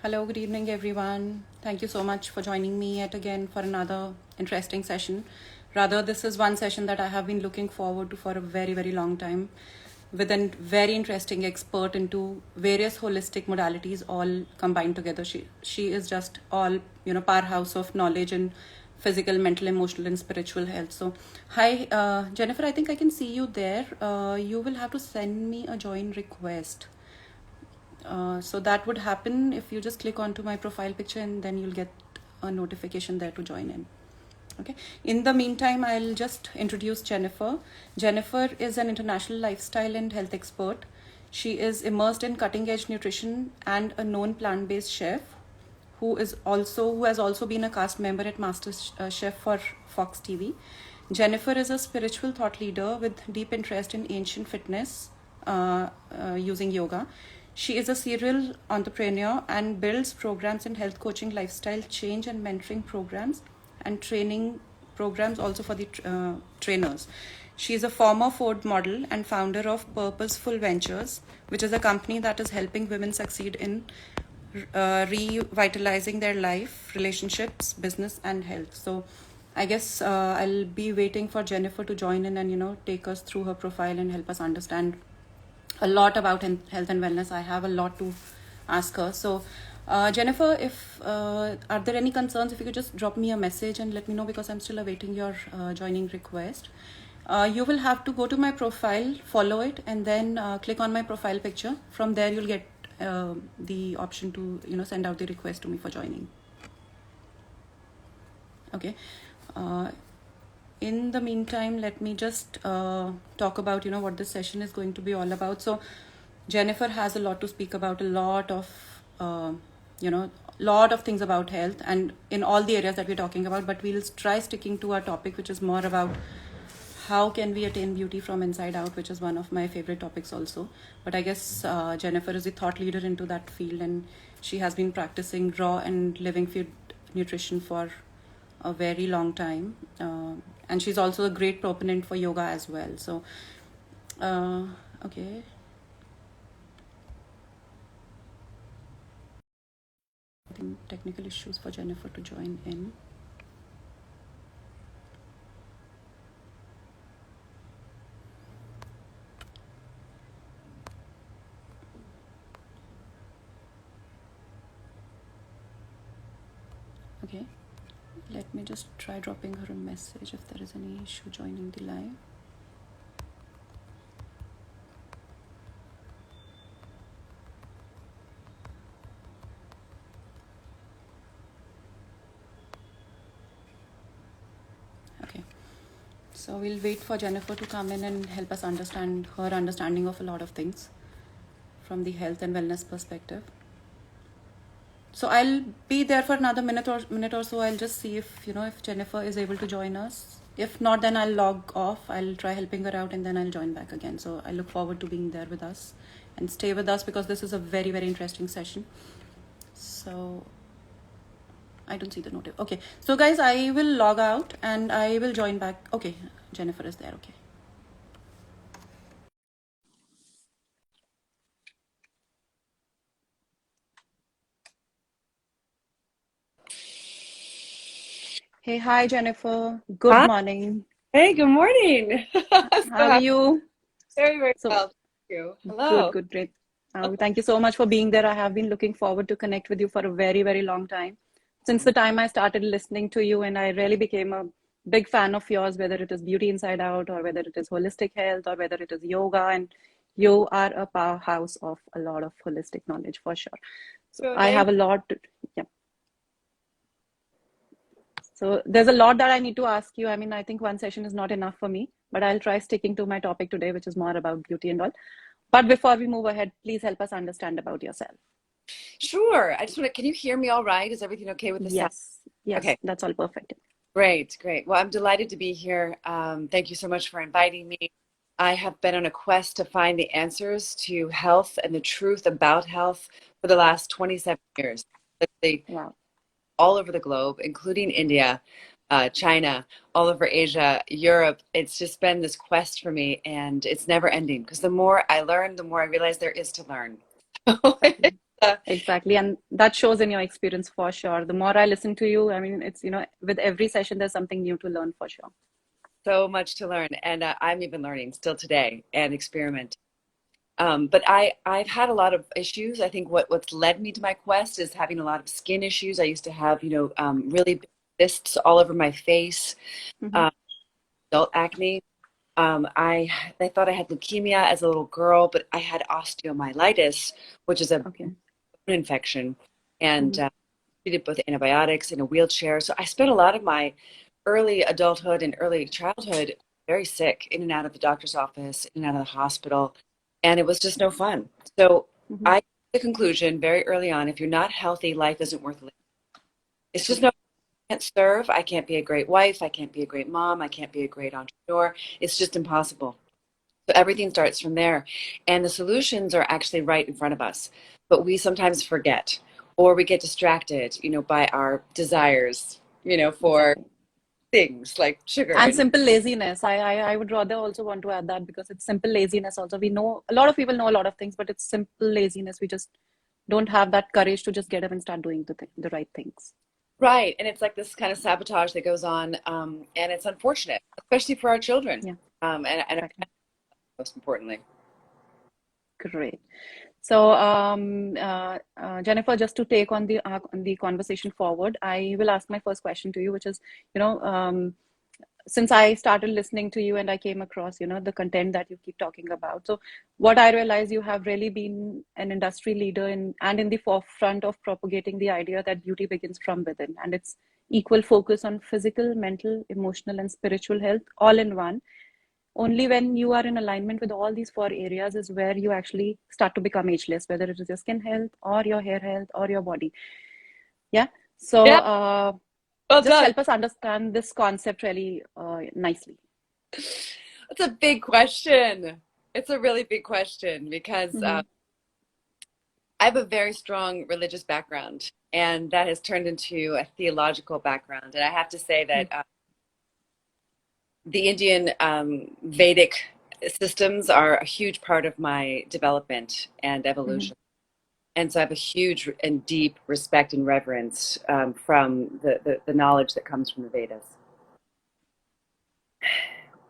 Hello, good evening, everyone. Thank you so much for joining me yet again for another interesting session. Rather, this is one session that I have been looking forward to for a very, very long time with a very interesting expert into various holistic modalities all combined together. She is just all, powerhouse of knowledge in physical, mental, emotional, and spiritual health. So, hi, Jennifer, I think I can see you there. You will have to send me a join request. So that would happen if you just click onto my profile picture and then you'll get a notification there to join in. Okay. In the meantime, I'll just introduce Jennifer. Jennifer is an international lifestyle and health expert. She is immersed in cutting edge nutrition and a known plant-based chef who has also been a cast member at MasterChef for Fox TV. Jennifer is a spiritual thought leader with deep interest in ancient fitness using yoga. She is a serial entrepreneur and builds programs in health coaching, lifestyle change, and mentoring programs and training programs also for the trainers. She is a former Ford model and founder of Purposeful Ventures, which is a company that is helping women succeed in revitalizing their life, relationships, business, and health. So I guess I'll be waiting for Jennifer to join in and take us through her profile and help us understand a lot about health and wellness. I have a lot to ask her. So, Jennifer, if are there any concerns, if you could just drop me a message and let me know, because I'm still awaiting your joining request. You will have to go to my profile, follow it, and then click on my profile picture. From there, you'll get the option to send out the request to me for joining. Okay. In the meantime, let me just talk about what this session is going to be all about. So Jennifer has a lot to speak about, a lot of lot of things about health and in all the areas that we're talking about, but we'll try sticking to our topic, which is more about how can we attain beauty from inside out, which is one of my favorite topics also. But I guess Jennifer is a thought leader into that field, and she has been practicing raw and living food nutrition for a very long time, and she's also a great proponent for yoga as well. So okay, technical issues for Jennifer to join in. Okay, let me just try dropping her a message if there is any issue joining the live. Okay, so we'll wait for Jennifer to come in and help us understand her understanding of a lot of things from the health and wellness perspective. So I'll be there for another minute or so. I'll just see if if Jennifer is able to join us. If not, then I'll log off. I'll try helping her out and then I'll join back again. So I look forward to being there with us and stay with us, because this is a very, very interesting session. So I don't see the note. Okay, so guys, I will log out and I will join back. Okay, Jennifer is there. Okay. Hey, hi Jennifer. Good Hi. morning. Hey, good morning. How are you? Very, very So well. Thank you. good, Hello. good, great. Thank you so much for being there. I have been looking forward to connect with you for a very, very long time. Since the time I started listening to you, and I really became a big fan of yours, whether it is Beauty Inside Out or whether it is holistic health or whether it is yoga, and you are a powerhouse of a lot of holistic knowledge for sure. So So I have thank a lot to, yeah. So there's a lot that I need to ask you. I mean, I think one session is not enough for me, but I'll try sticking to my topic today, which is more about beauty and all. But before we move ahead, please help us understand about yourself. Sure. I just want to, can you hear me all right? Is everything okay with the sound? Yes, yes, Okay, that's all perfect. great, great. Well, I'm delighted to be here. Thank you so much for inviting me. I have been on a quest to find the answers to health and the truth about health for the last 27 years. Literally Wow. all over the globe, including India, China, all over Asia, Europe. It's just been this quest for me, and it's never ending because the more I learn, the more I realize there is to learn. Exactly. And that shows in your experience for sure. The more I listen to you, I mean, it's, with every session, there's something new to learn for sure. So much to learn, and I'm even learning still today and experiment. But I've had a lot of issues. I think what's led me to my quest is having a lot of skin issues. I used to have, really big cysts all over my face, Hmm. uh, adult acne. They thought I had leukemia as a little girl, but I had osteomyelitis, which is a Okay. bone infection, and Hmm. treated with antibiotics in a wheelchair. So I spent a lot of my early adulthood and early childhood very sick, in and out of the doctor's office, in and out of the hospital, and it was just no fun. So Hmm. I came to the conclusion very early on, if you're not healthy, life isn't worth living. It's just True. no, I can't serve. I can't be a great wife. I can't be a great mom. I can't be a great entrepreneur. It's just impossible. So everything starts from there. And the solutions are actually right in front of us. But we sometimes forget or we get distracted, by our desires, for Exactly. things like sugar And and simple laziness. I would rather also want to add that because it's simple laziness also. We know a lot of people know a lot of things, but it's simple laziness. We just don't have that courage to just get up and start doing the right things. right. And it's like this kind of sabotage that goes on. And it's unfortunate, especially for our children. Yeah, And exactly. most importantly. Great. So, Jennifer, just to take on the conversation forward, I will ask my first question to you, which is, you know, since I started listening to you and I came across, the content that you keep talking about. So, what I realize you have really been an industry leader in the forefront of propagating the idea that beauty begins from within, and it's equal focus on physical, mental, emotional, and spiritual health all in one. Only when you are in alignment with all these four areas is where you actually start to become ageless, whether it is your skin health or your hair health or your body. Yeah. So Yeah, well just done. help us understand this concept really nicely. That's a big question. It's a really big question because Mm-hmm. I have a very strong religious background, and that has turned into a theological background. And I have to say that the Indian Vedic systems are a huge part of my development and Mm-hmm. evolution. And so I have a huge and deep respect and reverence from the knowledge that comes from the Vedas.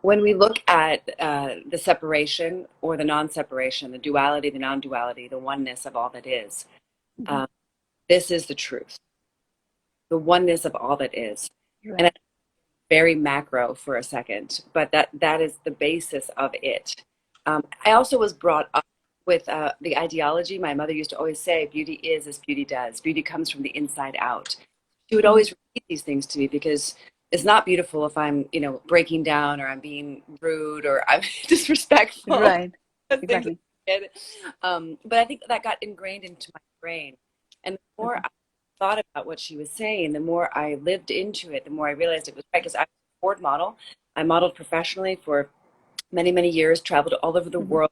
When we look at the separation or the non-separation, the duality, the non-duality, the oneness of all that is, Mm-hmm. um, this is the truth, the oneness of all that is. And Right. it's very macro for a second, but that is the basis of it. I also was brought up with the ideology. My mother used to always say, beauty is as beauty does. Beauty comes from the inside out. She would Mm-hmm. always repeat these things to me because it's not beautiful if I'm, breaking down or I'm being rude or I'm disrespectful. Right. Those things. Exactly. But I think that got ingrained into my brain. And the more Okay. I thought about what she was saying, the more I lived into it, the more I realized it was right. Because I was a Ford model. I modeled professionally for many, many years, traveled all over the Mm-hmm. world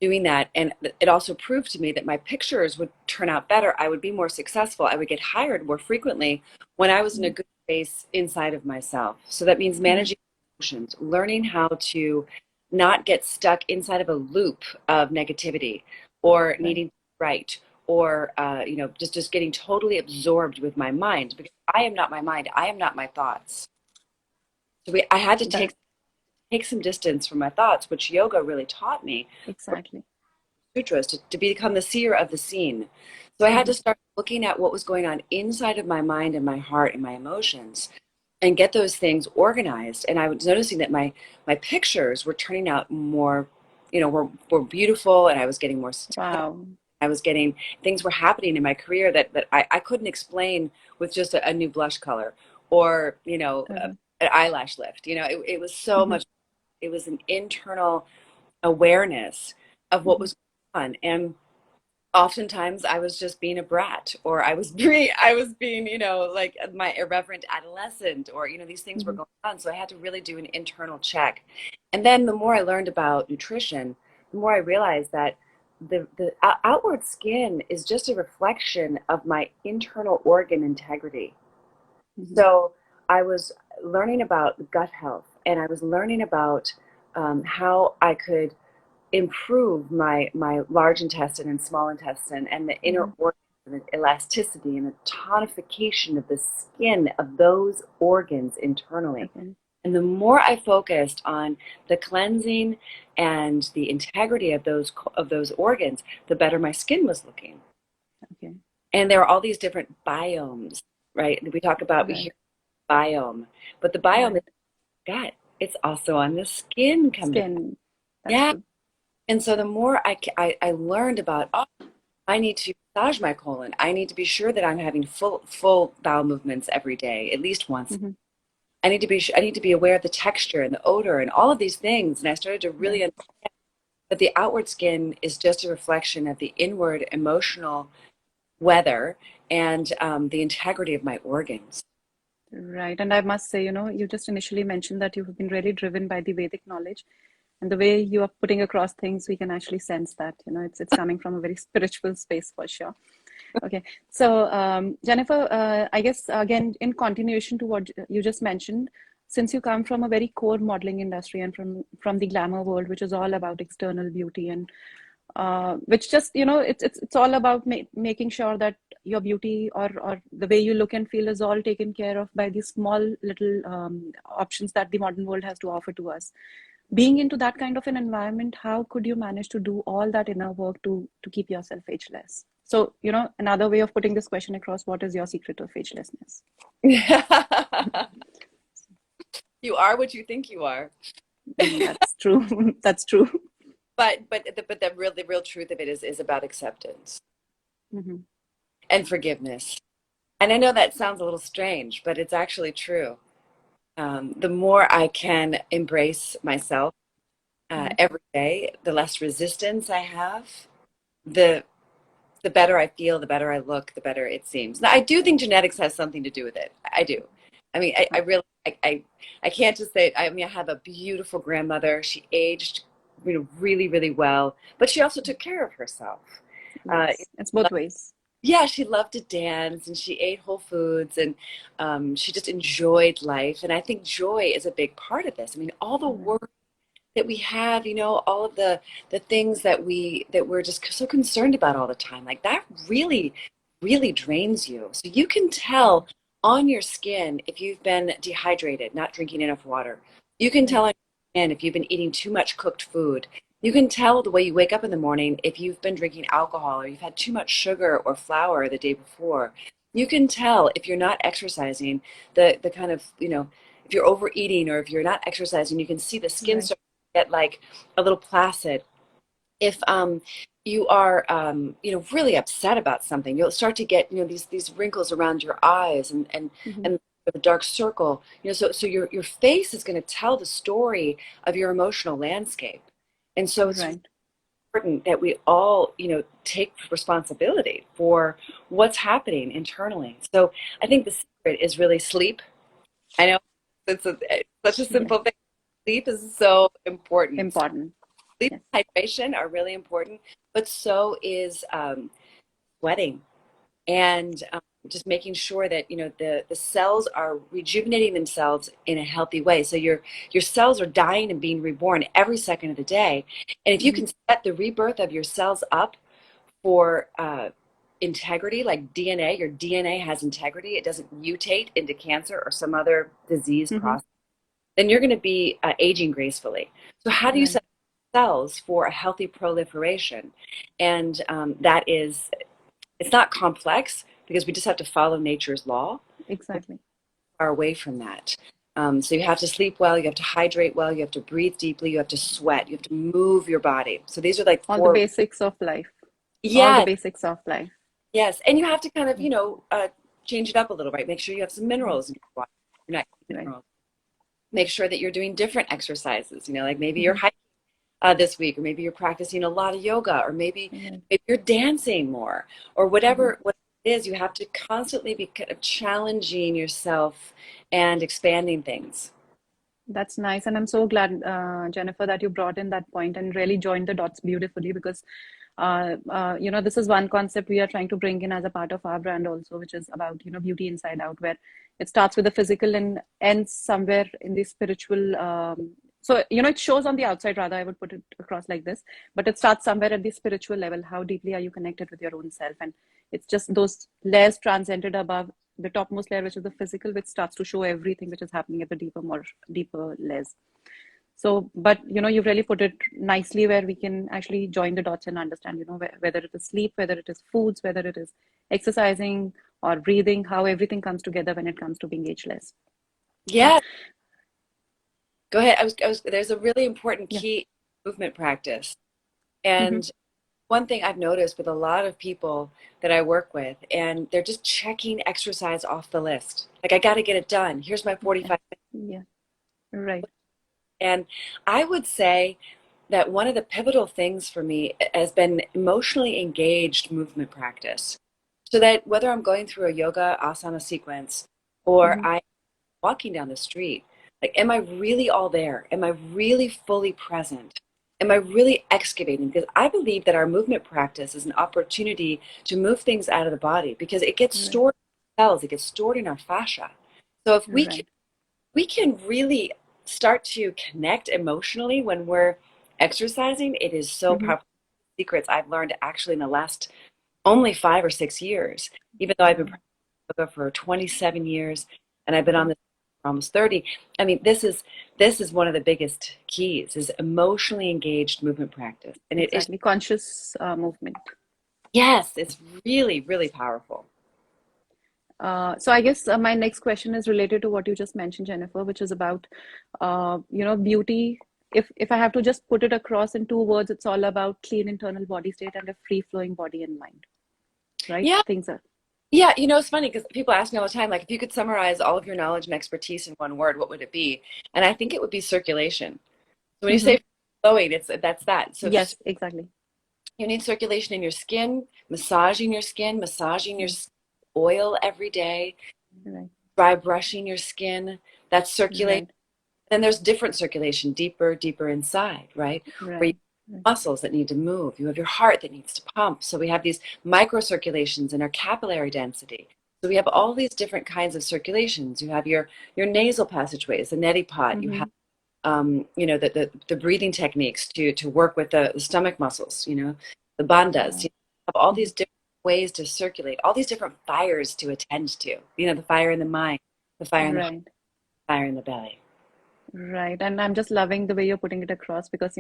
doing that. And it also proved to me that my pictures would turn out better. I would be more successful. I would get hired more frequently when I was in a good space inside of myself. So that means Mm-hmm. managing emotions, learning how to not get stuck inside of a loop of negativity or Right. needing to write or just getting totally absorbed with my mind, because I am not my mind. I am not my thoughts. I had to That take some distance from my thoughts, which yoga really taught me, exactly. sutras, to become the seer of the seen. So I had Mm-hmm. to start looking at what was going on inside of my mind and my heart and my emotions and get those things organized. And I was noticing that my pictures were turning out more, were beautiful, and I was getting more success. Wow. I was getting, things were happening in my career that I couldn't explain with just a new blush color or, Okay. an eyelash lift. It was so Mm-hmm. much, it was an internal awareness of what Mm-hmm. was going on. And oftentimes I was just being a brat, or I was being, like my irreverent adolescent, or, these things were Mm-hmm. going on. So I had to really do an internal check. And then the more I learned about nutrition, the more I realized that the outward skin is just a reflection of my internal organ integrity. Mm-hmm. So I was learning about gut health, and I was learning about how I could improve my large intestine and small intestine and the inner Mm-hmm. organs and the elasticity and the tonification of the skin of those organs internally. Okay. And the more I focused on the cleansing and the integrity of those organs, the better my skin was looking. Okay. And there are all these different biomes, right? We talk about, we Right. hear biome, but the biome Right. is gut. It's also on the skin come to pass. Skin. That's Yeah. true. And so the more I learned about, oh, I need to massage my colon. I need to be sure that I'm having full bowel movements every day, at least once. Mm-hmm. I need to be aware of the texture and the odor and all of these things. And I started to really Right. understand that the outward skin is just a reflection of the inward emotional weather and the integrity of my organs. Right. And I must say, you just initially mentioned that you have been really driven by the Vedic knowledge. And the way you are putting across things, we can actually sense that, it's coming from a very spiritual space for sure. Okay. So, Jennifer, I guess, again, in continuation to what you just mentioned, since you come from a very core modeling industry and from the glamour world, which is all about external beauty and which just, it's all about making sure that your beauty or the way you look and feel is all taken care of by these small little options that the modern world has to offer to us. Being into that kind of an environment, how could you manage to do all that inner work to keep yourself ageless? So, another way of putting this question across, what is your secret of agelessness? You are what you think you are. That's true. That's true. The real truth of it is about acceptance Hmm. and forgiveness. And I know that sounds a little strange, but it's actually true. The more I can embrace myself Right. every day, the less resistance I have, the the better I feel, the better I look, the better it seems. Now, I do think genetics has something to do with it. I do. I mean, I really, I can't just say, I mean, I have a beautiful grandmother. She aged, really, really well, but she also took care of herself. Uh, Yes. It's both ways. yeah, she loved to dance and she ate whole foods and she just enjoyed life. And I think joy is a big part of this. I mean, all the Right. work that we have, all of the things that we're just so concerned about all the time, like that really, really drains you. So you can tell on your skin if you've been dehydrated, not drinking enough water. You can tell Right. on your skin if you've been eating too much cooked food. You can tell the way you wake up in the morning if you've been drinking alcohol or you've had too much sugar or flour the day before. You can tell if you're not exercising, the kind of, if you're overeating or if you're not exercising, you can see the skin Right. start to get like a little placid. If you are really upset about something, you'll start to get these wrinkles around your eyes Hmm. and the dark circle. So your face is going to tell the story of your emotional landscape. And so it's Right. important that we all, take responsibility for what's happening internally. So I think the secret is really sleep. I know it's such a Yeah. simple thing. Sleep is so important. Important. Sleep Yes. and hydration are really important, but so is sweating and just making sure that the cells are rejuvenating themselves in a healthy way. So your cells are dying and being reborn every second of the day. And if you Hmm. can set the rebirth of your cells up for integrity, like DNA, your DNA has integrity. It doesn't mutate into cancer or some other disease Hmm. process. Then you're going to be aging gracefully. So how do you Right. set cells for a healthy proliferation? And that is, it's not complex because we just have to follow nature's law. We're Exactly. far away from that. So you have to sleep well, you have to hydrate well, you have to breathe deeply, you have to sweat, you have to move your body. So these are like All the four. basics of life. All the Yes, basics of life. yes. And you have to kind of, Yeah. change it up a little, right? Make sure you have some Right. minerals in your body. You're not eating Right. minerals. Make sure that you're doing different exercises, like maybe you're Hmm. hiking this week, or maybe you're practicing a lot of yoga, or Right. maybe you're dancing more, or Hmm. what it is. You have to constantly be kind of challenging yourself and expanding things. That's nice. And I'm so glad, Jennifer, that you brought in that point and really joined the dots beautifully because, this is one concept we are trying to bring in as a part of our brand also, which is about, beauty inside out, where it starts with the physical and ends somewhere in the spiritual. So, it shows on the outside, rather, I would put it across like this, but it starts somewhere at the spiritual level. How deeply are you connected with your own self? And It's just those layers transcended above the topmost layer, which is the physical, which starts to show everything which is happening at the deeper layers. So, but you've really put it nicely where we can actually join the dots and understand, whether it is sleep, whether it is foods, whether it is exercising or breathing, how everything comes together when it comes to being ageless. Yeah. Go ahead. There's a really important Yeah. key movement practice. Mm-hmm. And one thing I've noticed with a lot of people that I work with, and they're just checking exercise off the list. Like, I got to get it done. Here's my 45 minutes. Yeah. Right. And I would say that one of the pivotal things for me has been emotionally engaged movement practice. So that whether I'm going through a yoga asana sequence or Mm-hmm. I'm walking down the street, like, am I really all there? Am I really fully present? Am I really excavating? Because I believe that our movement practice is an opportunity to move things out of the body because it gets Right. stored in our cells, it gets stored in our fascia. So if Right. we can really start to connect emotionally when we're exercising, it is so Mm-hmm. powerful. Secrets I've learned actually in the last only 5 or 6 years, even though I've been Wow. practicing yoga for 27 years and I've been on Mm-hmm. this for almost 30. I mean, this is one of the biggest keys is emotionally engaged movement practice. And it is, Exactly. Conscious movement. yes, it's really, really powerful. So I guess my next question is related to what you just mentioned, Jennifer, which is about, beauty. If I have to just put it across in two words, it's all about clean internal body state and a free-flowing body and mind, right? Yeah. Things are Yeah, it's funny because people ask me all the time, like, if you could summarize all of your knowledge and expertise in one word, what would it be? And I think it would be circulation. So when you hmm say flowing, that's that. So Yes, exactly. you need circulation in your skin, massaging your Right, skin, oil every day, right, dry brushing your skin. That's circulation. right, Then there's different circulation, deeper, deeper inside, right? Where you right, right, have muscles that need to move. You have your heart that needs to pump. So we have these microcirculations in our capillary density. So we have all these different kinds of circulations. You have your nasal passageways, the neti pot. You hmm have the breathing techniques to work with the stomach muscles, the bandhas. wow. You have all hmm these different ways to circulate, all these different fires to attend to. The fire in the mind, the fire in the heart, Right. the fire in the belly. Right. And I'm just loving the way you're putting it across because,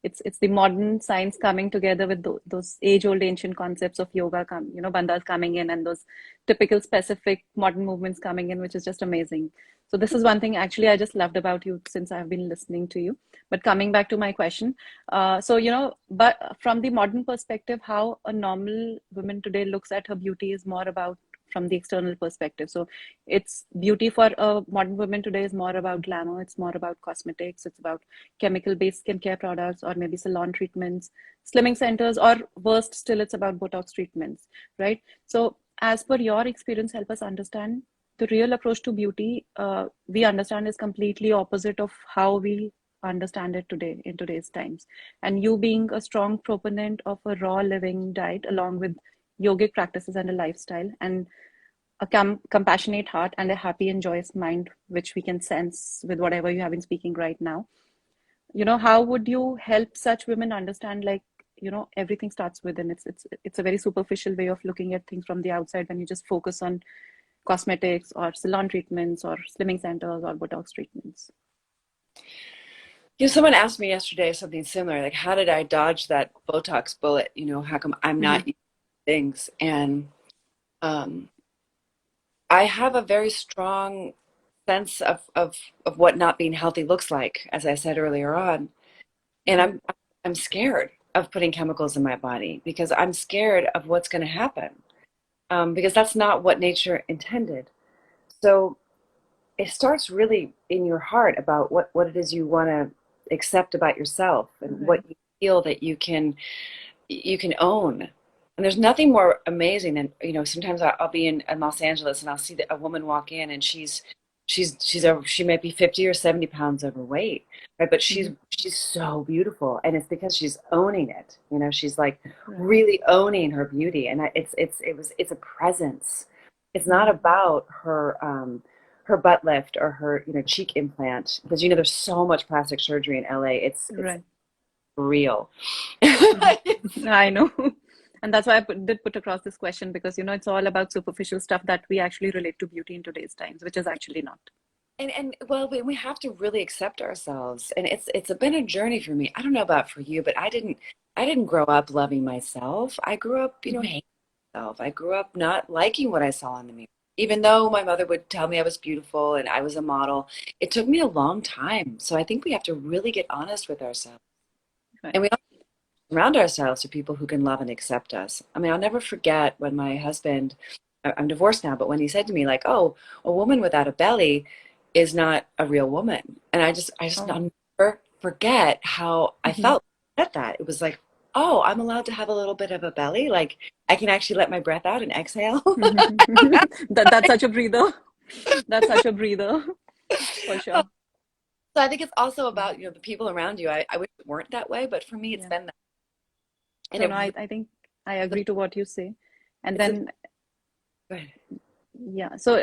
it's the modern science coming together with those age-old ancient concepts of yoga bandhas coming in and those typical specific modern movements coming in, which is just amazing. So this is one thing actually I just loved about you since I've been listening to you. But coming back to my question, but from the modern perspective, how a normal woman today looks at her beauty is more about from the external perspective. So it's beauty for a modern woman today is more about glamour. It's more about cosmetics. It's about chemical-based skincare products or maybe salon treatments, slimming centers, or worst still, it's about Botox treatments, right? So as per your experience, help us understand the real approach to beauty. We understand is completely opposite of how we understand it today in today's times. And you being a strong proponent of a raw living diet along with yogic practices and a lifestyle and a compassionate heart and a happy and joyous mind, which we can sense with whatever you have been speaking right now. How would you help such women understand, like, everything starts within. It's a very superficial way of looking at things from the outside when you just focus on cosmetics or salon treatments or slimming centers or Botox treatments. Someone asked me yesterday something similar, like, how did I dodge that Botox bullet? How come I'm not Mm-hmm. using things? And um, I have a very strong sense of what not being healthy looks like, as I said earlier on. And Mm-hmm. I'm scared of putting chemicals in my body because I'm scared of what's going to happen. Because that's not what nature intended. So it starts really in your heart about what it is you want to accept about yourself and what Right. you feel that you can own. And there's nothing more amazing than, sometimes I'll be in Los Angeles and I'll see a woman walk in and she might be 50 or 70 pounds overweight, right? But she's Mm-hmm. she's so beautiful, and it's because she's owning it. She's like Right. really owning her beauty, and it's a presence. It's not Mm-hmm. about her butt lift or her cheek implant because there's so much plastic surgery in LA. It's Right. real. Mm-hmm. I know. And that's why did put across this question because, it's all about superficial stuff that we actually relate to beauty in today's times, which is actually not. And well, we have to really accept ourselves, and it's been a journey for me. I don't know about for you, but I didn't grow up loving myself. I grew up, Hmm. hating myself. I grew up not liking what I saw in the mirror. Even though my mother would tell me I was beautiful and I was a model, it took me a long time. So I think we have to really get honest with ourselves. Right. And we also surround ourselves with people who can love and accept us. I mean, I'll never forget when my husband, I'm divorced now, but when he said to me, like, oh, a woman without a belly is not a real woman. And Oh. I'll never forget how I Hmm. felt at that. It was like, oh, I'm allowed to have a little bit of a belly. Like I can actually let my breath out and exhale. That's such a breather. That's such a breather, for sure. So I think it's also about, Mhm. the people around you. I wish it weren't that way, but for me, it's Yeah. been that. And No, no, I think I agree to what you say. And it's a, then, go ahead. yeah, so,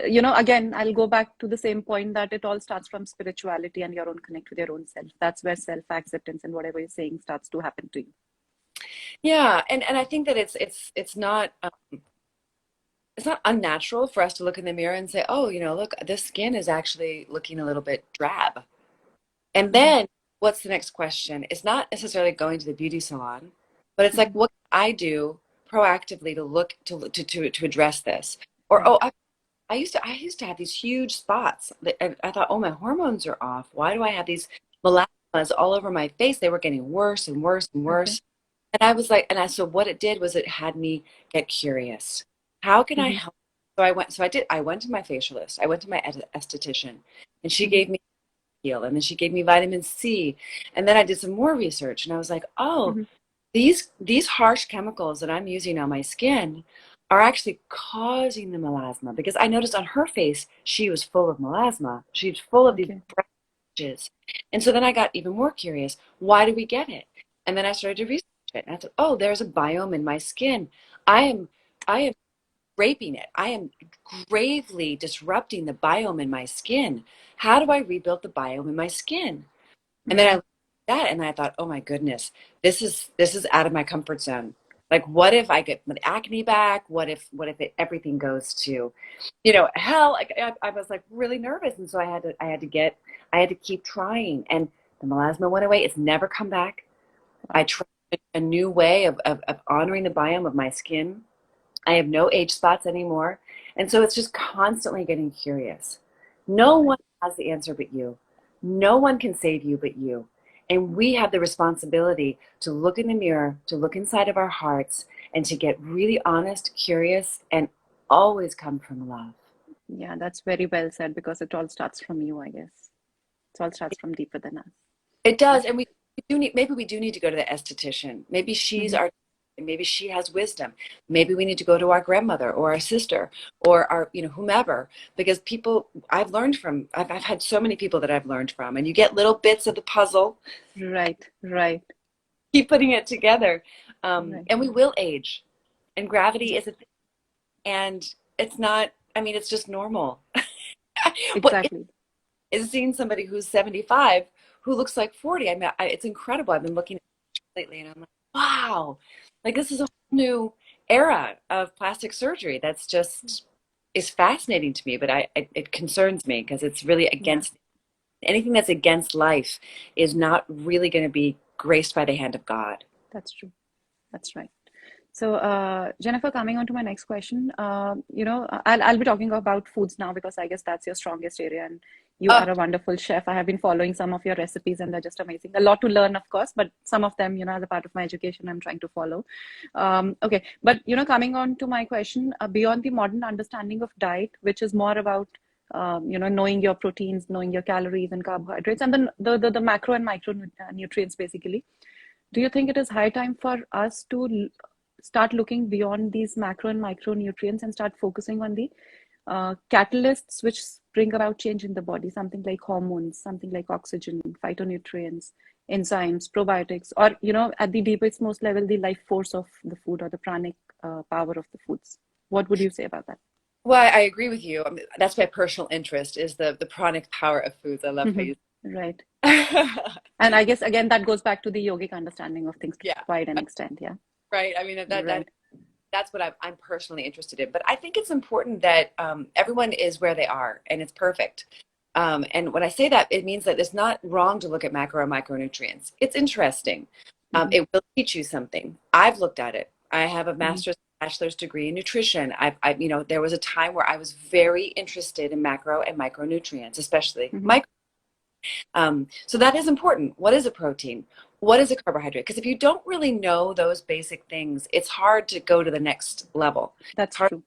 again, I'll go back to the same point that it all starts from spirituality and your own connect with your own self. That's where self-acceptance and whatever you're saying starts to happen to you. Yeah, and I think that it's not unnatural for us to look in the mirror and say, oh, look, this skin is actually looking a little bit drab. And Hmm. then what's the next question? It's not necessarily going to the beauty salon, but it's like, Hmm. what can I do proactively to look to address this? Or Right. I used to have these huge spots. And I thought, oh, my hormones are off. Why do I have these melasmas all over my face? They were getting worse and worse and Okay. worse. And I was like, so what it did was it had me get curious. How can I Hmm. help? I went to my facialist. I went to my esthetician, and she Hmm. gave me heal, and then she gave me vitamin C. And then I did some more research, and I was like, oh, Hmm. these harsh chemicals that I'm using on my skin are actually causing the melasma, because I noticed on her face she was full of melasma. She was full of these Okay. branches. And so then I got even more curious. Why do we get it? And then I started to research it. And I thought, oh, there's a biome in my skin. I am raping it. I am gravely disrupting the biome in my skin. How do I rebuild the biome in my skin? And then I Hmm. looked at that and I thought, oh my goodness, this is out of my comfort zone. Like, what if I get my acne back? Everything goes to, hell? Like, I was like really nervous, and so I had to keep trying, and the melasma went away. It's never come back. I Wow. tried a new way of honoring the biome of my skin. I have no age spots anymore, and so it's just constantly getting curious. No Right. one has the answer but you. No one can save you but you. And we have the responsibility to look in the mirror, to look inside of our hearts, and to get really honest, curious, and always come from love. Yeah, that's very well said because it all starts from you, I guess. It all starts from deeper than us. It Yeah. does, and we do need to go to the esthetician. Hmm. Maybe she has wisdom. Maybe we need to go to our grandmother or our sister or our, whomever, because I've had so many people that I've learned from, and you get little bits of the puzzle, Right. Right. keep putting it together, Right. and we will age, and gravity Yeah. is a thing, and it's not. I mean, it's just normal. What Exactly. is seeing somebody who's 75 who looks like 40? I mean, it's incredible. I've been looking at it lately, and I'm like, wow, like this is a whole new era of plastic surgery. That's just is fascinating to me, but it concerns me because it's really Yeah, against anything that's against life is not really going to be graced by the hand of God. that's true. That's right. So, Jennifer, coming on to my next question, I'll be talking about foods now because I guess that's your strongest area, and you Oh, are a wonderful chef. I have been following some of your recipes, and they're just amazing. A lot to learn, of course, but some of them, as a part of my education, I'm trying to follow. Okay, but coming on to my question, beyond the modern understanding of diet, which is more about knowing your proteins, knowing your calories and carbohydrates, and then the macro and micro nutrients, basically. Do you think it is high time for us to start looking beyond these macro and micronutrients and start focusing on the catalysts which bring about change in the body, something like hormones, something like oxygen, phytonutrients, enzymes, probiotics, or at the deepest most level, the life force of the food or the pranic power of the foods? What would you say about that? well, I agree with you. I mean, that's my personal interest is the pranic power of foods. I love how you. Right. And I guess again that goes back to the yogic understanding of things to Yeah, quite an extent. Yeah. right. I mean that Right. that's what I'm personally interested in. But I think it's important that everyone is where they are, and it's perfect. And when I say that, it means that it's not wrong to look at macro and micronutrients. It's interesting. Mm-hmm. It will teach you something. I've looked at it. I have a Mm-hmm. master's, bachelor's degree in nutrition. There was a time where I was very interested in macro and micronutrients, especially Mm-hmm. micro. So that is important. What is a protein? What is a carbohydrate? Because if you don't really know those basic things, it's hard to go to the next level. It's That's hard. true.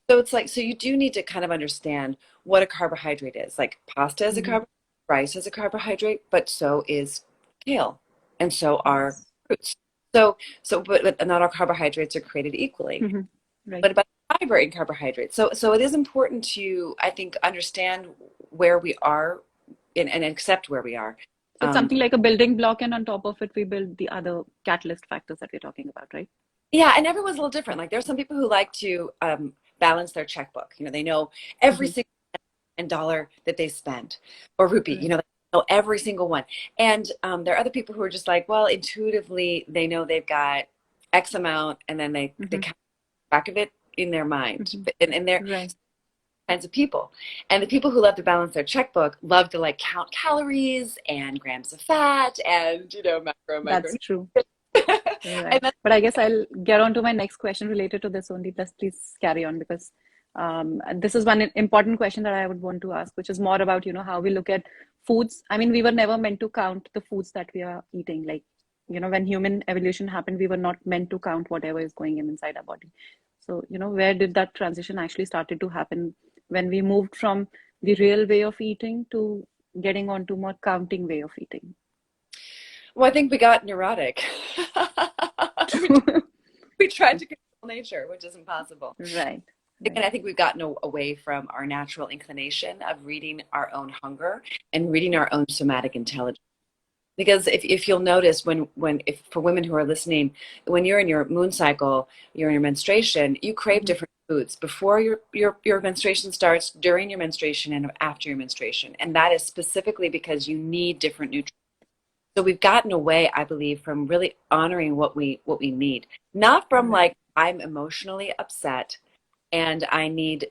So it's like, so you do need to kind of understand what a carbohydrate is. Like pasta is a Mm-hmm. carbohydrate, rice is a carbohydrate, but so is kale, and so are Yes. fruits. But not all carbohydrates are created equally. Mm-hmm. Right. But about fiber in carbohydrates. So it is important to, I think, understand where we are and accept where we are. So it's Um, something like a building block, and on top of it, we build the other catalyst factors that we're talking about, right? yeah, and everyone's a little different. Like there's some people who like to balance their checkbook. They know every Mm-hmm. single and dollar that they spend, or rupee. Right. They know every single one. And there are other people who are just like, well, intuitively they know they've got X amount, and then they Mm-hmm. count track of it in their mind. Mm-hmm. And they're Right. kinds of people. And the people who love to balance their checkbook love to like count calories and grams of fat and micro. That's true. And Right. that's But I guess I'll get on to my next question related to this only. Please carry on, because this is one important question that I would want to ask, which is more about, how we look at foods. I mean, we were never meant to count the foods that we are eating. Like, when human evolution happened, we were not meant to count whatever is going in inside our body. So, where did that transition actually started to happen when we moved from the real way of eating to getting onto more counting way of eating? well, I think we got neurotic. we, True. we tried to control nature, which is impossible. Right. Again, Right. I think we've gotten away from our natural inclination of reading our own hunger and reading our own somatic intelligence. Because if you'll notice if for women who are listening, when you're in your moon cycle, you're in your menstruation, you crave Mhm. different foods before your menstruation starts, during your menstruation, and after your menstruation. And that is specifically because you need different nutrients. So we've gotten away, I believe, from really honoring what we need. Not from Right. like, I'm emotionally upset and I need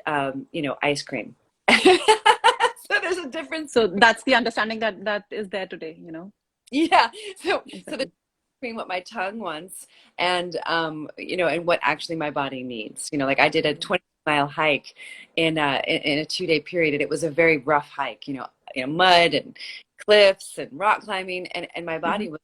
ice cream. So there's a difference. So that's the understanding that is there today. Yeah. So the Exactly. between what my tongue wants and and what actually my body needs. Like I did a Right. 20-mile hike in a 2-day period, and it was a very rough hike. Mud and cliffs and rock climbing, and my Mhm. body was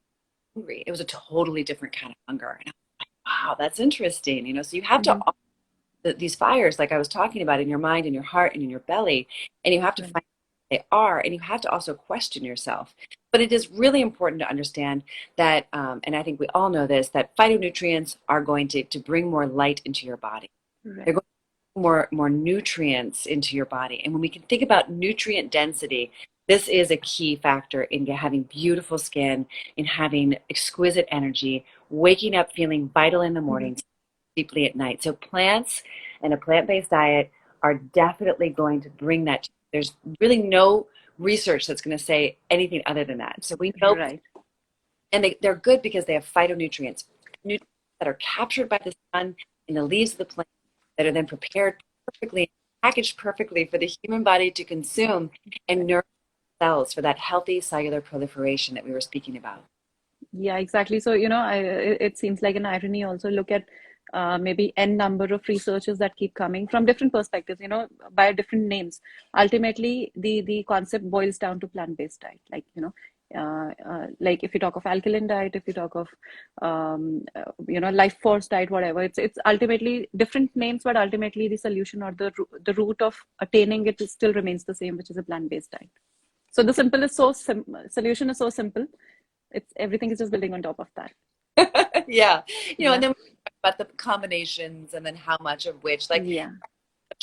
hungry. It was a totally different kind of hunger. And I'm like, wow, that's interesting. So you have to Mhm. these fires, like I was talking about, in your mind, in your heart, and in your belly, and you have to Right. find what they are, and you have to also question yourself. But it is really important to understand that, and I think we all know this, that phytonutrients are going to bring more light into your body. They're Right. going to bring more nutrients into your body. And when we can think about nutrient density, this is a key factor in having beautiful skin, in having exquisite energy, waking up feeling vital in the Mhm. morning, deeply at night. So plants and a plant-based diet are definitely going to bring that. There's really no research that's going to say anything other than that. So we know, Right. and they're good because they have phytonutrients, nutrients that are captured by the sun in the leaves of the plant that are then prepared perfectly, packaged perfectly for the human body to consume and nourish cells for that healthy cellular proliferation that we were speaking about. Yeah, exactly. So, it seems like an irony also. Look at maybe n number of researchers that keep coming from different perspectives, by different names. Ultimately, the concept boils down to plant-based diet. Like, like if you talk of alkaline diet, if you talk of life force diet, whatever, it's ultimately different names, but ultimately the solution or the root of attaining it still remains the same, which is a plant-based diet. So the simple is so solution is so simple. It's everything is just building on top of that. Yeah. And Yeah. then we talk about the combinations and then how much of which, like Yeah.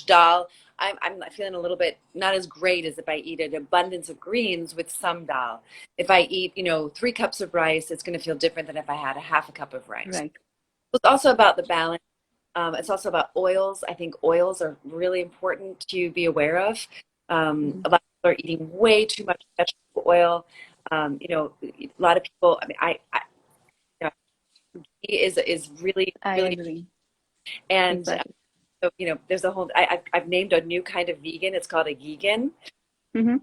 dal, I'm feeling a little bit not as great as if I eat an abundance of greens with some dal. If I eat, 3 cups of rice, it's going to feel different than if I had a half a cup of rice. Right. It's also about the balance. It's also about oils. I think oils are really important to be aware of. Mhm. A lot of people are eating way too much vegetable oil. A lot of people. I mean, I ghee is really I really agree. And Exactly. so, there's a whole, I've named a new kind of vegan. It's called a vegan. Hmm.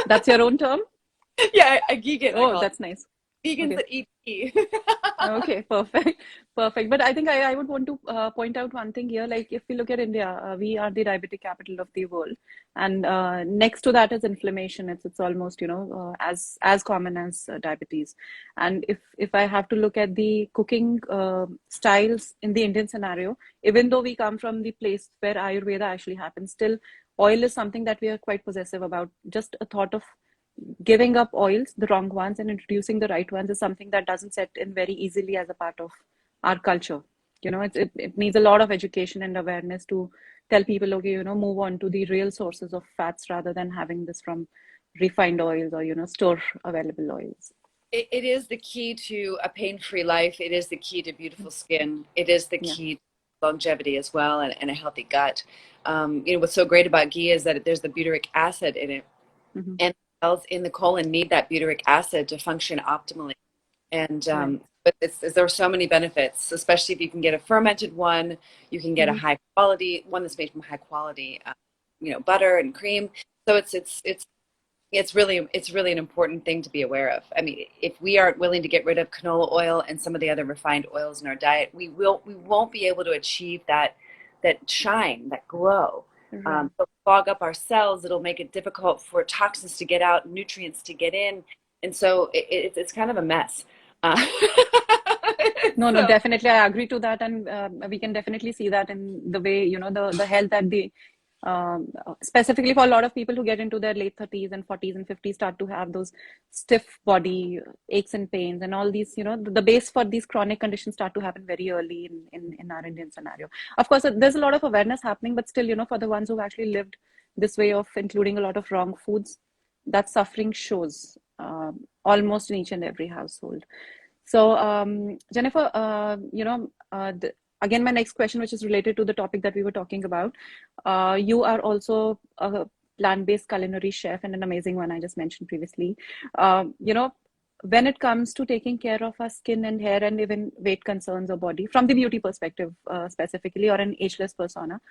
That's your own term? Yeah, a vegan, I Oh, call it. that's nice. Vegans Okay. that eat ghee. Okay, perfect. Perfect. But I think I would want to point out one thing here. Like, if we look at India, we are the diabetic capital of the world. And next to that is inflammation. It's almost, as common as diabetes. And if I have to look at the cooking styles in the Indian scenario, even though we come from the place where Ayurveda actually happens, still oil is something that we are quite possessive about. Just a thought of giving up oils, the wrong ones, and introducing the right ones is something that doesn't set in very easily as a part of our culture. It needs a lot of education and awareness to tell people, okay, move on to the real sources of fats rather than having this from refined oils or, store available oils. It is the key to a pain-free life. It is the key to beautiful skin. It is the Yeah. key to longevity as well, and a healthy gut. What's so great about ghee is that there's the butyric acid in it, Hmm. and cells in the colon need that butyric acid to function optimally. And Right. but there are so many benefits, especially if you can get a fermented one, you can get a Hmm. high quality one that's made from high quality, butter and cream. So it's really an important thing to be aware of. I mean, if we aren't willing to get rid of canola oil and some of the other refined oils in our diet, we won't be able to achieve that shine, that glow. Right. It'll fog up our cells. It'll make it difficult for toxins to get out, nutrients to get in, and so it's kind of a mess. Uh, No, no, so definitely. I agree to that. And we can definitely see that in the way, the health that specifically for a lot of people who get into their late 30s and 40s and 50s start to have those stiff body aches and pains and all these, the base for these chronic conditions start to happen very early in our Indian scenario. Of course, there's a lot of awareness happening, but still, for the ones who've actually lived this way of including a lot of wrong foods, that suffering shows almost in each and every household. So, Jennifer, again, my next question, which is related to the topic that we were talking about, you are also a plant-based culinary chef and an amazing one I just mentioned previously. When it comes to taking care of our skin and hair and even weight concerns or body, from the beauty perspective specifically, or an ageless persona,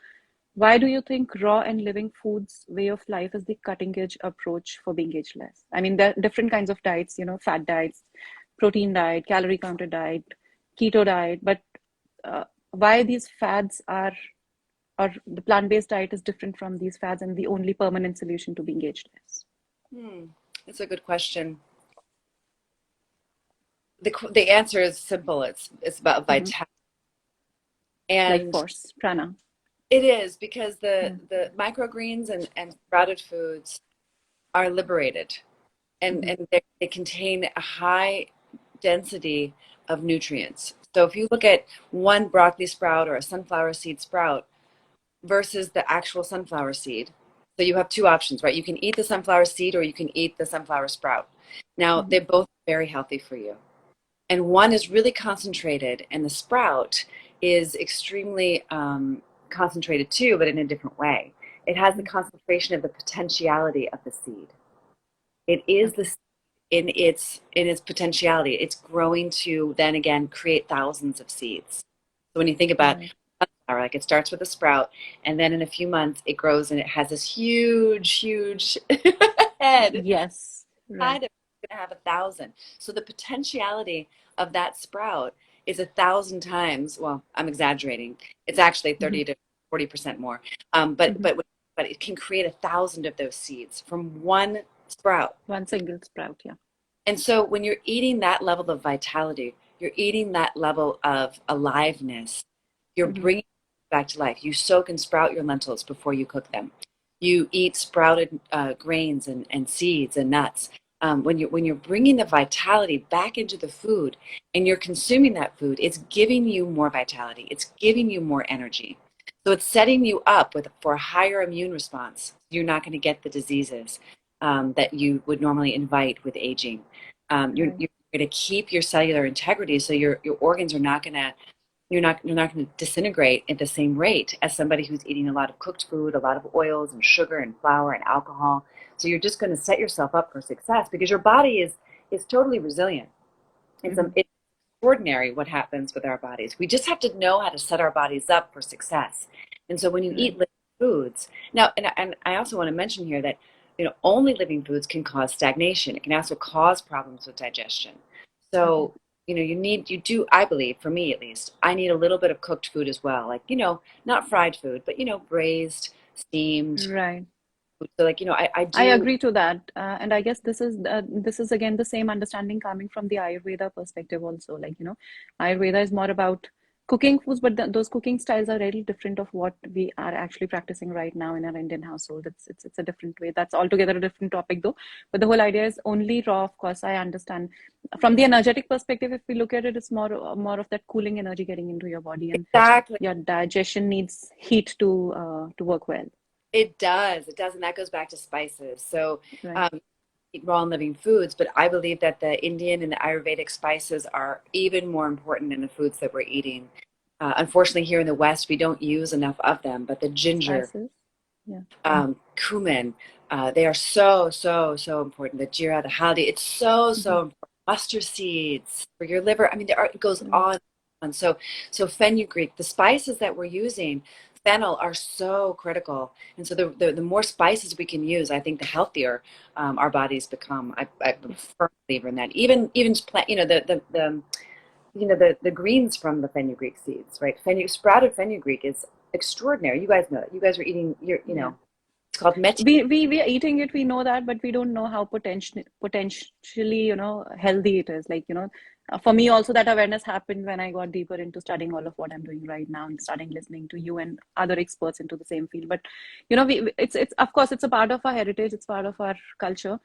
why do you think raw and living foods way of life is the cutting edge approach for being ageless? I mean, there are different kinds of diets, fat diets, protein diet, calorie counted diet, keto diet, but why these fads are, or the plant-based diet is different from these fads and the only permanent solution to being ageless? hmm, that's a good question. The answer is simple. It's about Hmm. vitality, Life and force, prana. it is because the Yeah. the microgreens and sprouted foods are liberated, and Hmm. they contain a high density of nutrients. So if you look at one broccoli sprout or a sunflower seed sprout versus the actual sunflower seed, so you have two options, right? You can eat the sunflower seed or you can eat the sunflower sprout. Now, Hmm. they're both very healthy for you. And one is really concentrated, and the sprout is extremely concentrated too, but in a different way. It has the concentration of the potentiality of the seed. It is the Okay. seed in its potentiality. It's growing to then again create thousands of seeds. So when you think about Right. sunflower, like it starts with a sprout, and then in a few months it grows and it has this huge, huge head Yes. Right. inside of it. It's going to have 1,000. So the potentiality of that sprout is 1,000 times. Well, I'm exaggerating. It's actually Hmm. 30 to 40% more. But Hmm. but but it can create 1,000 of those seeds from one sprout. One single sprout. Yeah. And so when you're eating that level of vitality, you're eating that level of aliveness, you're Hmm. bringing it back to life. You soak and sprout your lentils before you cook them. You eat sprouted grains and seeds and nuts. When you're bringing the vitality back into the food and you're consuming that food, it's giving you more vitality. It's giving you more energy. So it's setting you up for a higher immune response. You're not going to get the diseases that you would normally invite with aging. Right. You're going to keep your cellular integrity, so your organs are not going to you're not going to disintegrate at the same rate as somebody who's eating a lot of cooked food, a lot of oils and sugar and flour and alcohol. So you're just going to set yourself up for success because your body is totally resilient. Hmm. It's extraordinary what happens with our bodies. We just have to know how to set our bodies up for success. And so when you eat Right. living foods, now, and I also want to mention here that, only living foods can cause stagnation. It can also cause problems with digestion. Okay. So, I believe, for me at least, I need a little bit of cooked food as well. Like, not fried food, but, braised, steamed Right. food. So like, I I do. agree to that, and I guess this is again the same understanding coming from the Ayurveda perspective also. Like, Ayurveda is more about cooking foods, but those cooking styles are really different of what we are actually practicing right now in our Indian household. It's a different way. That's altogether a different topic though. But the whole idea is only raw. Of course, I understand from the energetic perspective. If we look at it, it's more of that cooling energy getting into your body, and Exactly. your digestion needs heat to work well. It does. It does. And that goes back to spices. So, Right. um, eat raw and living foods, but I believe that the Indian and the Ayurvedic spices are even more important than the foods that we're eating. Unfortunately, here in the West, we don't use enough of them, but the ginger, Spices. Yeah. cumin, they are so, so, so important. The jeera, the haldi, it's so, Mhm. so important. Mustard seeds for your liver. I mean, it goes Right. on and on. So fenugreek, the spices that we're using, fennel, are so critical. And so the more spices we can use, I think the healthier our bodies become. I'm a Yeah. firm believer in that. Even just plant, the greens from the fenugreek seeds, right? Sprouted fenugreek is extraordinary. You guys know that. You guys are eating Yeah. it's called meti. We are eating it, we know that, but we don't know how potentially, healthy it is. Like, for me also that awareness happened when I got deeper into studying all of what I'm doing right now and starting listening to you and other experts into the same field. But, it's of course it's a part of our heritage, it's part of our culture.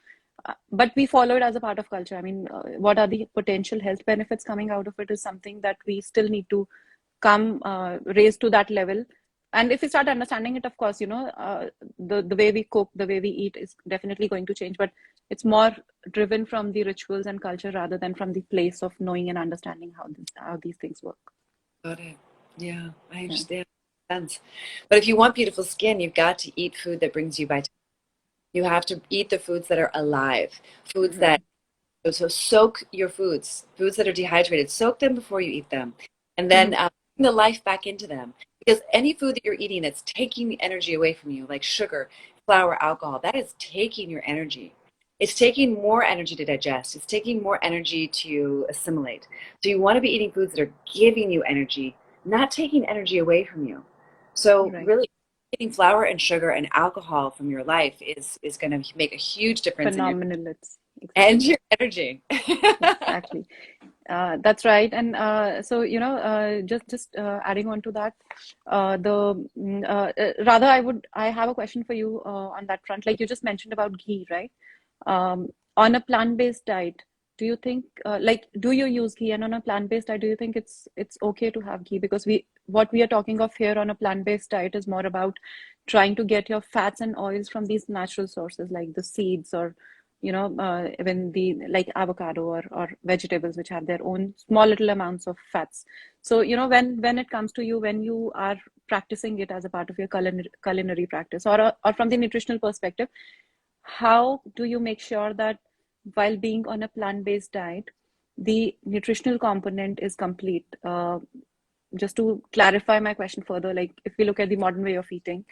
But we follow it as a part of culture. I mean, what are the potential health benefits coming out of it is something that we still need to come raise to that level. And if we start understanding it, of course, the way we cook, the way we eat is definitely going to change. But it's more driven from the rituals and culture rather than from the place of knowing and understanding how these things work. Got it. Yeah, I Yeah. understand. Sense. But if you want beautiful skin, you've got to eat food that brings you vitality. You have to eat the foods that are alive, foods that Right. so soak your foods that are dehydrated, soak them before you eat them, and then Mhm. bring the life back into them. Because any food that you're eating that's taking the energy away from you, like sugar, flour, alcohol, that is taking your energy. It's taking more energy to digest. It's taking more energy to assimilate. So you want to be eating foods that are giving you energy, not taking energy away from you. So Right. really, taking flour and sugar and alcohol from your life is going to make a huge difference in your Phenomenal. It's and exactly. your energy. Exactly. That's right. And so, just adding on to that, rather, I have a question for you on that front. Like you just mentioned about ghee, right? On a plant-based diet, do you think, like, do you use ghee? And on a plant-based diet, do you think it's okay to have ghee? Because what we are talking of here on a plant-based diet is more about trying to get your fats and oils from these natural sources, like the seeds or even the like avocado or vegetables which have their own small little amounts of fats. So when it comes to you, when you are practicing it as a part of your culinary practice, or from the nutritional perspective, how do you make sure that while being on a plant-based diet, the nutritional component is complete? Just to clarify my question further, like if we look at the modern way of eating,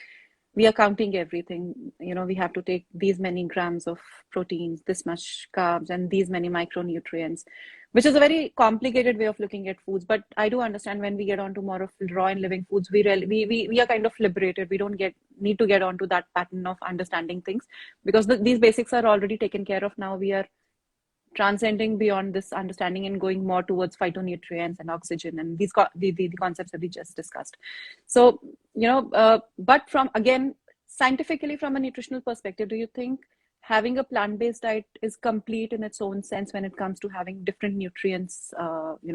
we are counting everything. We have to take these many grams of proteins, this much carbs, and these many micronutrients, which is a very complicated way of looking at foods. But I do understand when we get onto more of raw and living foods, we are kind of liberated. We don't get need to get onto that pattern of understanding things because these basics are already taken care of. Now we are transcending beyond this understanding and going more towards phytonutrients and oxygen and the concepts that we just discussed. So, but from again, scientifically, from a nutritional perspective, do you think having a plant-based diet is complete in its own sense when it comes to having different nutrients,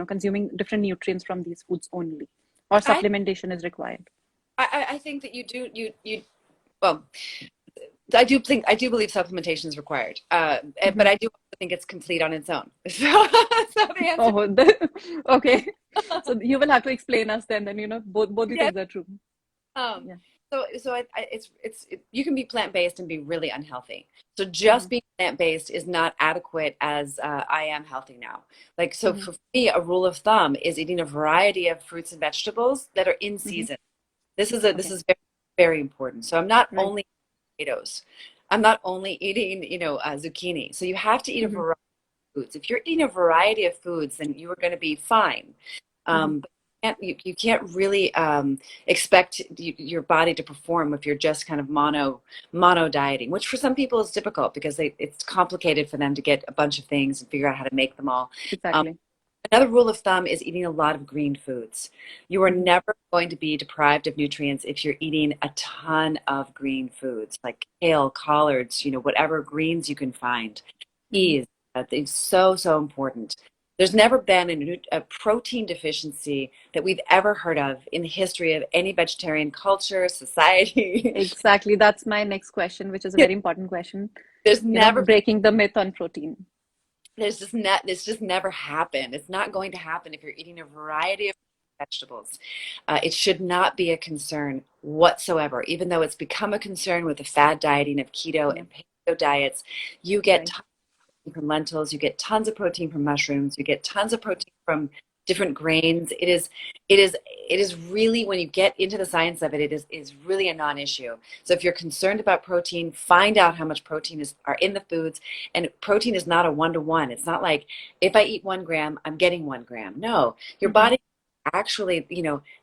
consuming different nutrients from these foods only, or I, supplementation is required? I think that you do you well I do believe supplementation is required, but Mhm. I do also think it's complete on its own. So the answer, Oh, okay. So you will have to explain us then. Then both the yes. things are true. Um, Yeah. you can be plant-based and be really unhealthy. So Mm-hmm. just being plant-based is not adequate as I am healthy now. Like, so Mm-hmm. for me, a rule of thumb is eating a variety of fruits and vegetables that are in Mm-hmm. season. This Okay. is very, very important. So I'm not Right. only potatoes. I'm not only eating, zucchini. So you have to eat a Mm-hmm. variety foods. If you're eating a variety of foods, then you are going to be fine. Mm-hmm. But you can't really expect your body to perform if you're just kind of mono dieting, which for some people is difficult because it's complicated for them to get a bunch of things and figure out how to make them all. Um, Exactly. Another rule of thumb is eating a lot of green foods. You are Mm-hmm. never going to be deprived of nutrients if you're eating a ton of green foods like kale, collards, whatever greens you can find. Mm-hmm. Peas, it's so, so important. There's never been a protein deficiency that we've ever heard of in the history of any vegetarian culture, society. Exactly. That's my next question, which is a very important question. There's never Breaking the myth on protein. It's just never happened. It's not going to happen if you're eating a variety of vegetables. It should not be a concern whatsoever, even though it's become a concern with the fad dieting of keto Yeah. and paleo diets. You get Right. from lentils, you get tons of protein from mushrooms, you get tons of protein from different grains. It is really, when you get into the science of it, is really a non-issue. So if you're concerned about protein, find out how much protein are in the foods. And protein is not a one-to-one. It's not like if I eat 1 gram, I'm getting 1 gram. No, your Mm-hmm. body actually,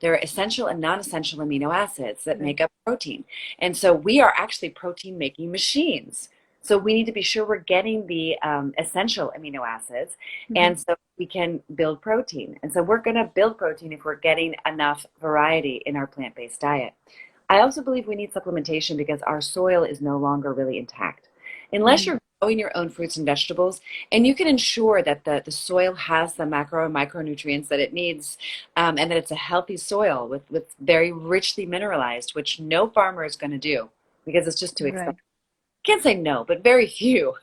there are essential and non-essential amino acids that Right. make up protein. And so we are actually protein making machines. So we need to be sure we're getting the essential amino acids, Mm-hmm. and so we can build protein. And so we're going to build protein if we're getting enough variety in our plant-based diet. I also believe we need supplementation because our soil is no longer really intact. Unless Mm-hmm. you're growing your own fruits and vegetables, and you can ensure that the soil has the macro and micronutrients that it needs, and that it's a healthy soil with very richly mineralized, which no farmer is going to do because it's just too expensive. Right. Can't say no, but very few.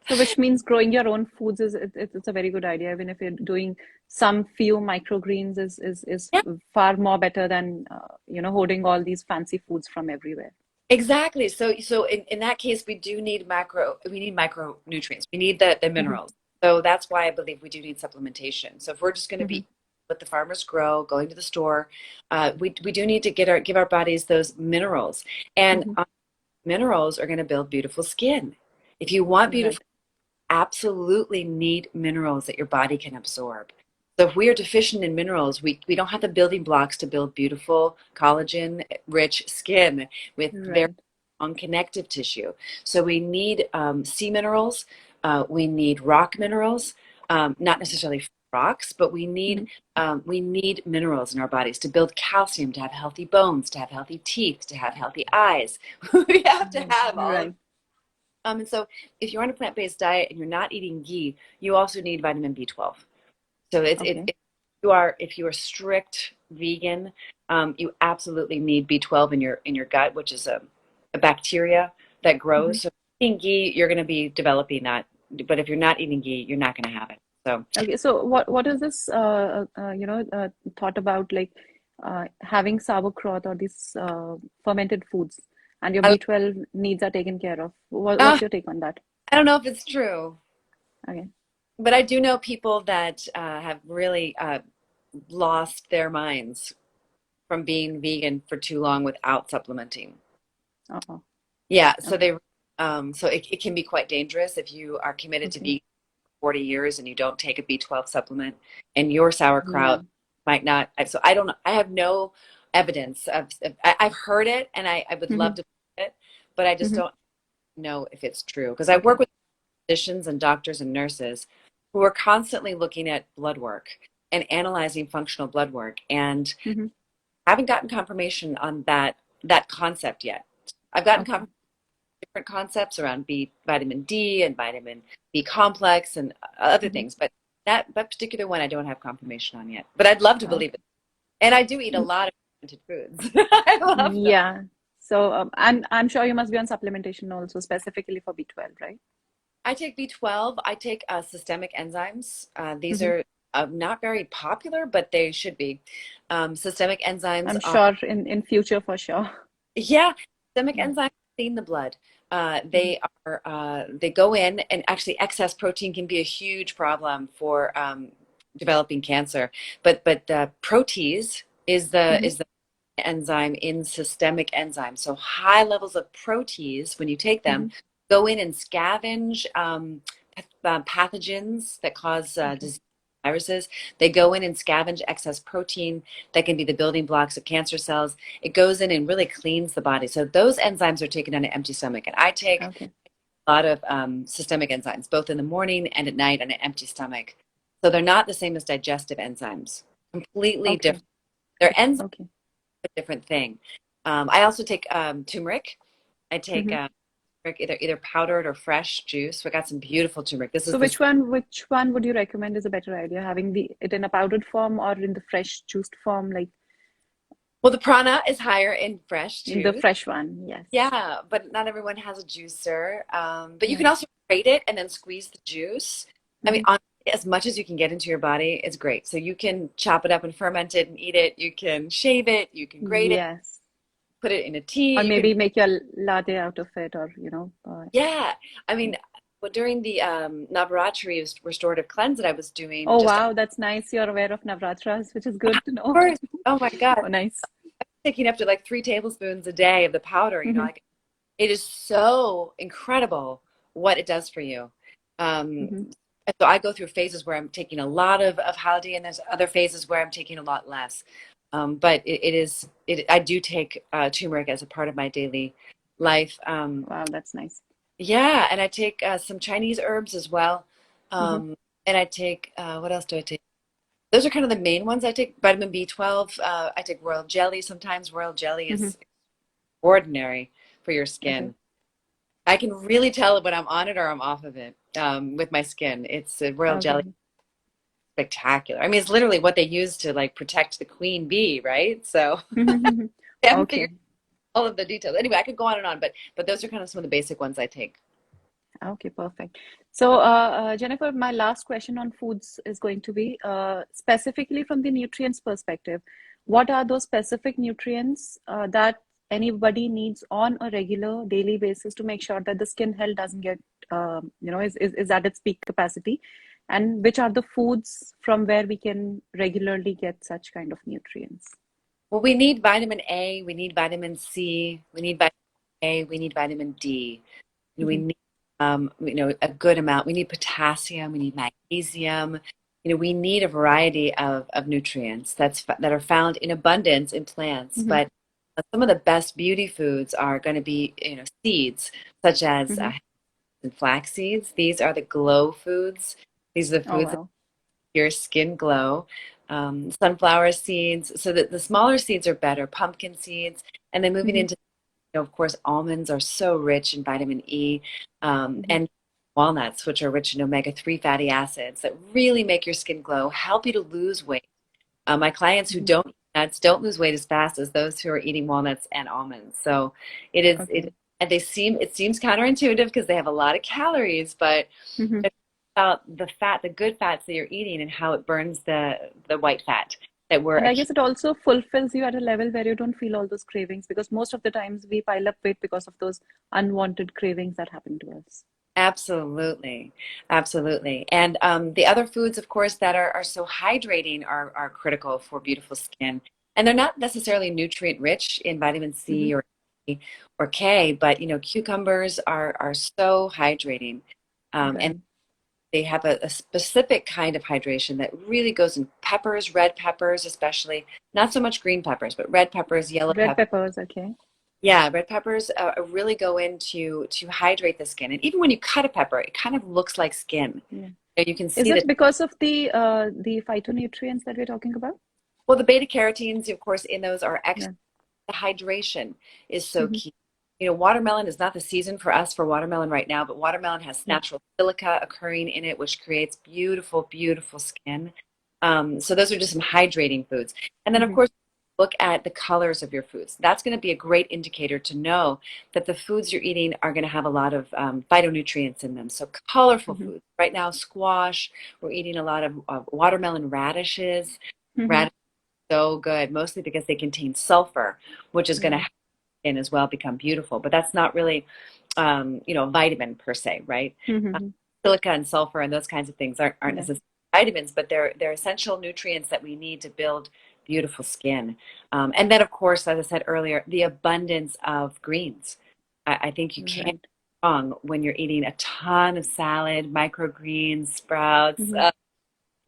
So, which means growing your own foods it's a very good idea. Even if you're doing some few microgreens is Yeah, far more better than holding all these fancy foods from everywhere. exactly. So in that case, we need micronutrients. We need the Mm-hmm. minerals. So that's why I believe we do need supplementation. So if we're just going to Mm-hmm. be what the farmers grow, going to the store, we do need to give our bodies those minerals. And Mm-hmm. minerals are going to build beautiful skin. If you want beautiful, Right. absolutely need minerals that your body can absorb. So if we are deficient in minerals, we don't have the building blocks to build beautiful collagen rich skin with very Right. strong connective tissue. So we need sea minerals, we need rock minerals, not necessarily rocks, but Mm-hmm. we need minerals in our bodies to build calcium, to have healthy bones, to have healthy teeth, to have healthy eyes. We have to Right. have all of. Right. And so if you're on a plant-based diet and you're not eating ghee, you also need vitamin B12. So Okay. if you are strict vegan, you absolutely need B12 in your gut, which is a bacteria that Mm-hmm. grows. So eating ghee, you're going to be developing that. But if you're not eating ghee, you're not going to have it. So Okay. So, what is this thought about, like having sauerkraut or these fermented foods, and your I, B12 needs are taken care of? uh, What's your take on that? I don't know if it's true, Okay. but I do know people that have really lost their minds from being vegan for too long without supplementing. Uh-oh. Yeah, Okay. so it can be quite dangerous if you are committed to Okay. vegan 40 years and you don't take a B12 supplement, and your sauerkraut Yeah. might not. So I don't know. I have no evidence I've heard it and I would love Mm-hmm. to believe it, but I just Mm-hmm. don't know if it's true because I work Okay. with physicians and doctors and nurses who are constantly looking at blood work and analyzing functional blood work, and Mm-hmm. haven't gotten confirmation on that concept yet. I've gotten Okay. confirmation different concepts around vitamin D and vitamin B complex and other Mm-hmm. things, but that particular one I don't have confirmation on yet. But I'd love to believe Okay. it. And I do eat a Mm, lot of fermented foods. I love them. yeah. So, I'm sure you must be on supplementation also, specifically for B12, right? I take B12. I take systemic enzymes. These Mm-hmm. are not very popular, but they should be. Systemic enzymes I'm are, sure in future for sure. Yeah, systemic Yeah. enzymes clean the blood. They go in, and actually excess protein can be a huge problem for developing cancer. But protease Mm-hmm. is the enzyme in systemic enzymes. So high levels of protease, when you take them, Mm-hmm. go in and scavenge pathogens that cause Okay. disease, viruses. They go in and scavenge excess protein that can be the building blocks of cancer cells. It goes in and really cleans the body. So those enzymes are taken on an empty stomach. And I take Okay. a lot of systemic enzymes, both in the morning and at night on an empty stomach. So they're not the same as digestive enzymes. Completely Okay. different. They're enzymes, Okay. a different thing. I also take turmeric. I take Mm-hmm. turmeric either powdered or fresh juice. We got some beautiful turmeric. This is So this. which one would you recommend is a better idea? Having it in a powdered form or in the fresh juiced form, like Well, the prana is higher in fresh in the juice. fresh one? Yes. Yeah, but not everyone has a juicer. But you can Right. also grate it and then squeeze the juice. I mean, Mm-hmm. honestly, as much as you can get into your body, it's great. So you can chop it up and ferment it and eat it. You can shave it. You can grate it, Yes. put it in a tea. Or You can, maybe make your latte out of it, or yeah. I yeah. mean, well, during the Navaratri restorative cleanse that I was doing, Oh just of wow, that's nice. You're aware of Navratras, which is good to know. course, oh my God, Oh, nice. taking up to like 3 tablespoons a day of the powder, Mm-hmm. like it is so incredible what it does for you. Um, Mm-hmm. so I go through phases where I'm taking a lot of Haldane, and there's other phases where I'm taking a lot less. But I do take turmeric as a part of my daily life. Wow, that's nice. Yeah, and I take some Chinese herbs as well. Mm-hmm. And I take, what else do I take? Those are kind of the main ones I take. Vitamin B12. I take royal jelly sometimes. Royal jelly Mm-hmm. is ordinary for your Okay. skin. I can really tell when I'm on it or I'm off of it with my skin. It's a royal jelly, Okay. spectacular. I mean, it's literally what they use to like protect the queen bee, right? So I haven't figured Okay. all of the details. Anyway, I could go on and on, but those are kind of some of the basic ones I take. Okay, perfect. So, Jennifer, my last question on foods is going to be specifically from the nutrients perspective. What are those specific nutrients that anybody needs on a regular daily basis to make sure that the skin health doesn't get, is at its peak capacity? And which are the foods from where we can regularly get such kind of nutrients? Well, we need vitamin A, we need vitamin C, we need vitamin A, we need vitamin D. We Hmm. need, a good amount. We need potassium, we need magnesium. We need a variety of nutrients that are found in abundance in plants. Hmm. But some of the best beauty foods are going to be, seeds, such as Hmm. and flax seeds. These are the glow foods. These are the Oh, foods that wow. make your skin glow. Sunflower seeds, so that the smaller seeds are better. Pumpkin seeds, and then moving Hmm. into, of course, almonds are so rich in vitamin E, Hmm. and walnuts, which are rich in omega-3 fatty acids that really make your skin glow, help you to lose weight. My clients who Hmm. don't eat nuts don't lose weight as fast as those who are eating walnuts and almonds. So Okay. and it seems counterintuitive because they have a lot of calories, but Hmm. it's about the good fats that you're eating and how it burns the white fat that we're And I guess it also fulfills you at a level where you don't feel all those cravings because most of the times we pile up weight because of those unwanted cravings that happen to us. Absolutely, absolutely. And the other foods, of course, that are so hydrating are critical for beautiful skin. And they're not necessarily nutrient rich in vitamin Hmm. C or E or K, but cucumbers are so hydrating. And Right. they have a specific kind of hydration that really goes in peppers, red peppers especially, not so much green peppers, but red peppers, yellow Red peppers. peppers, okay. Yeah, red peppers really go into to hydrate the skin. And even when you cut a pepper, it kind of looks like skin. Yeah. You can Is see it that. because of the phytonutrients that we're talking about? Well, the beta carotenes, of course, in those are extra. Yeah. The hydration is so Hmm. key. Watermelon is not the season for us for watermelon right now, but watermelon has Yeah. natural silica occurring in it, which creates beautiful, beautiful skin. So those are just some hydrating foods. And then, of Hmm. course, look at the colors of your foods. That's going to be a great indicator to know that the foods you're eating are going to have a lot of phytonutrients in them. So colorful Hmm. foods. Right now, squash. We're eating a lot of watermelon radishes. Hmm. Radishes are so good, mostly because they contain sulfur, which is going to Right. skin as well become beautiful. But that's not really, a vitamin per se, right? Mm-hmm. Silica and sulfur and those kinds of things aren't Yeah. necessarily vitamins, but they're essential nutrients that we need to build beautiful skin. And then, of course, as I said earlier, the abundance of greens. I think you can't Right. go wrong when you're eating a ton of salad, microgreens, sprouts, Mm-hmm.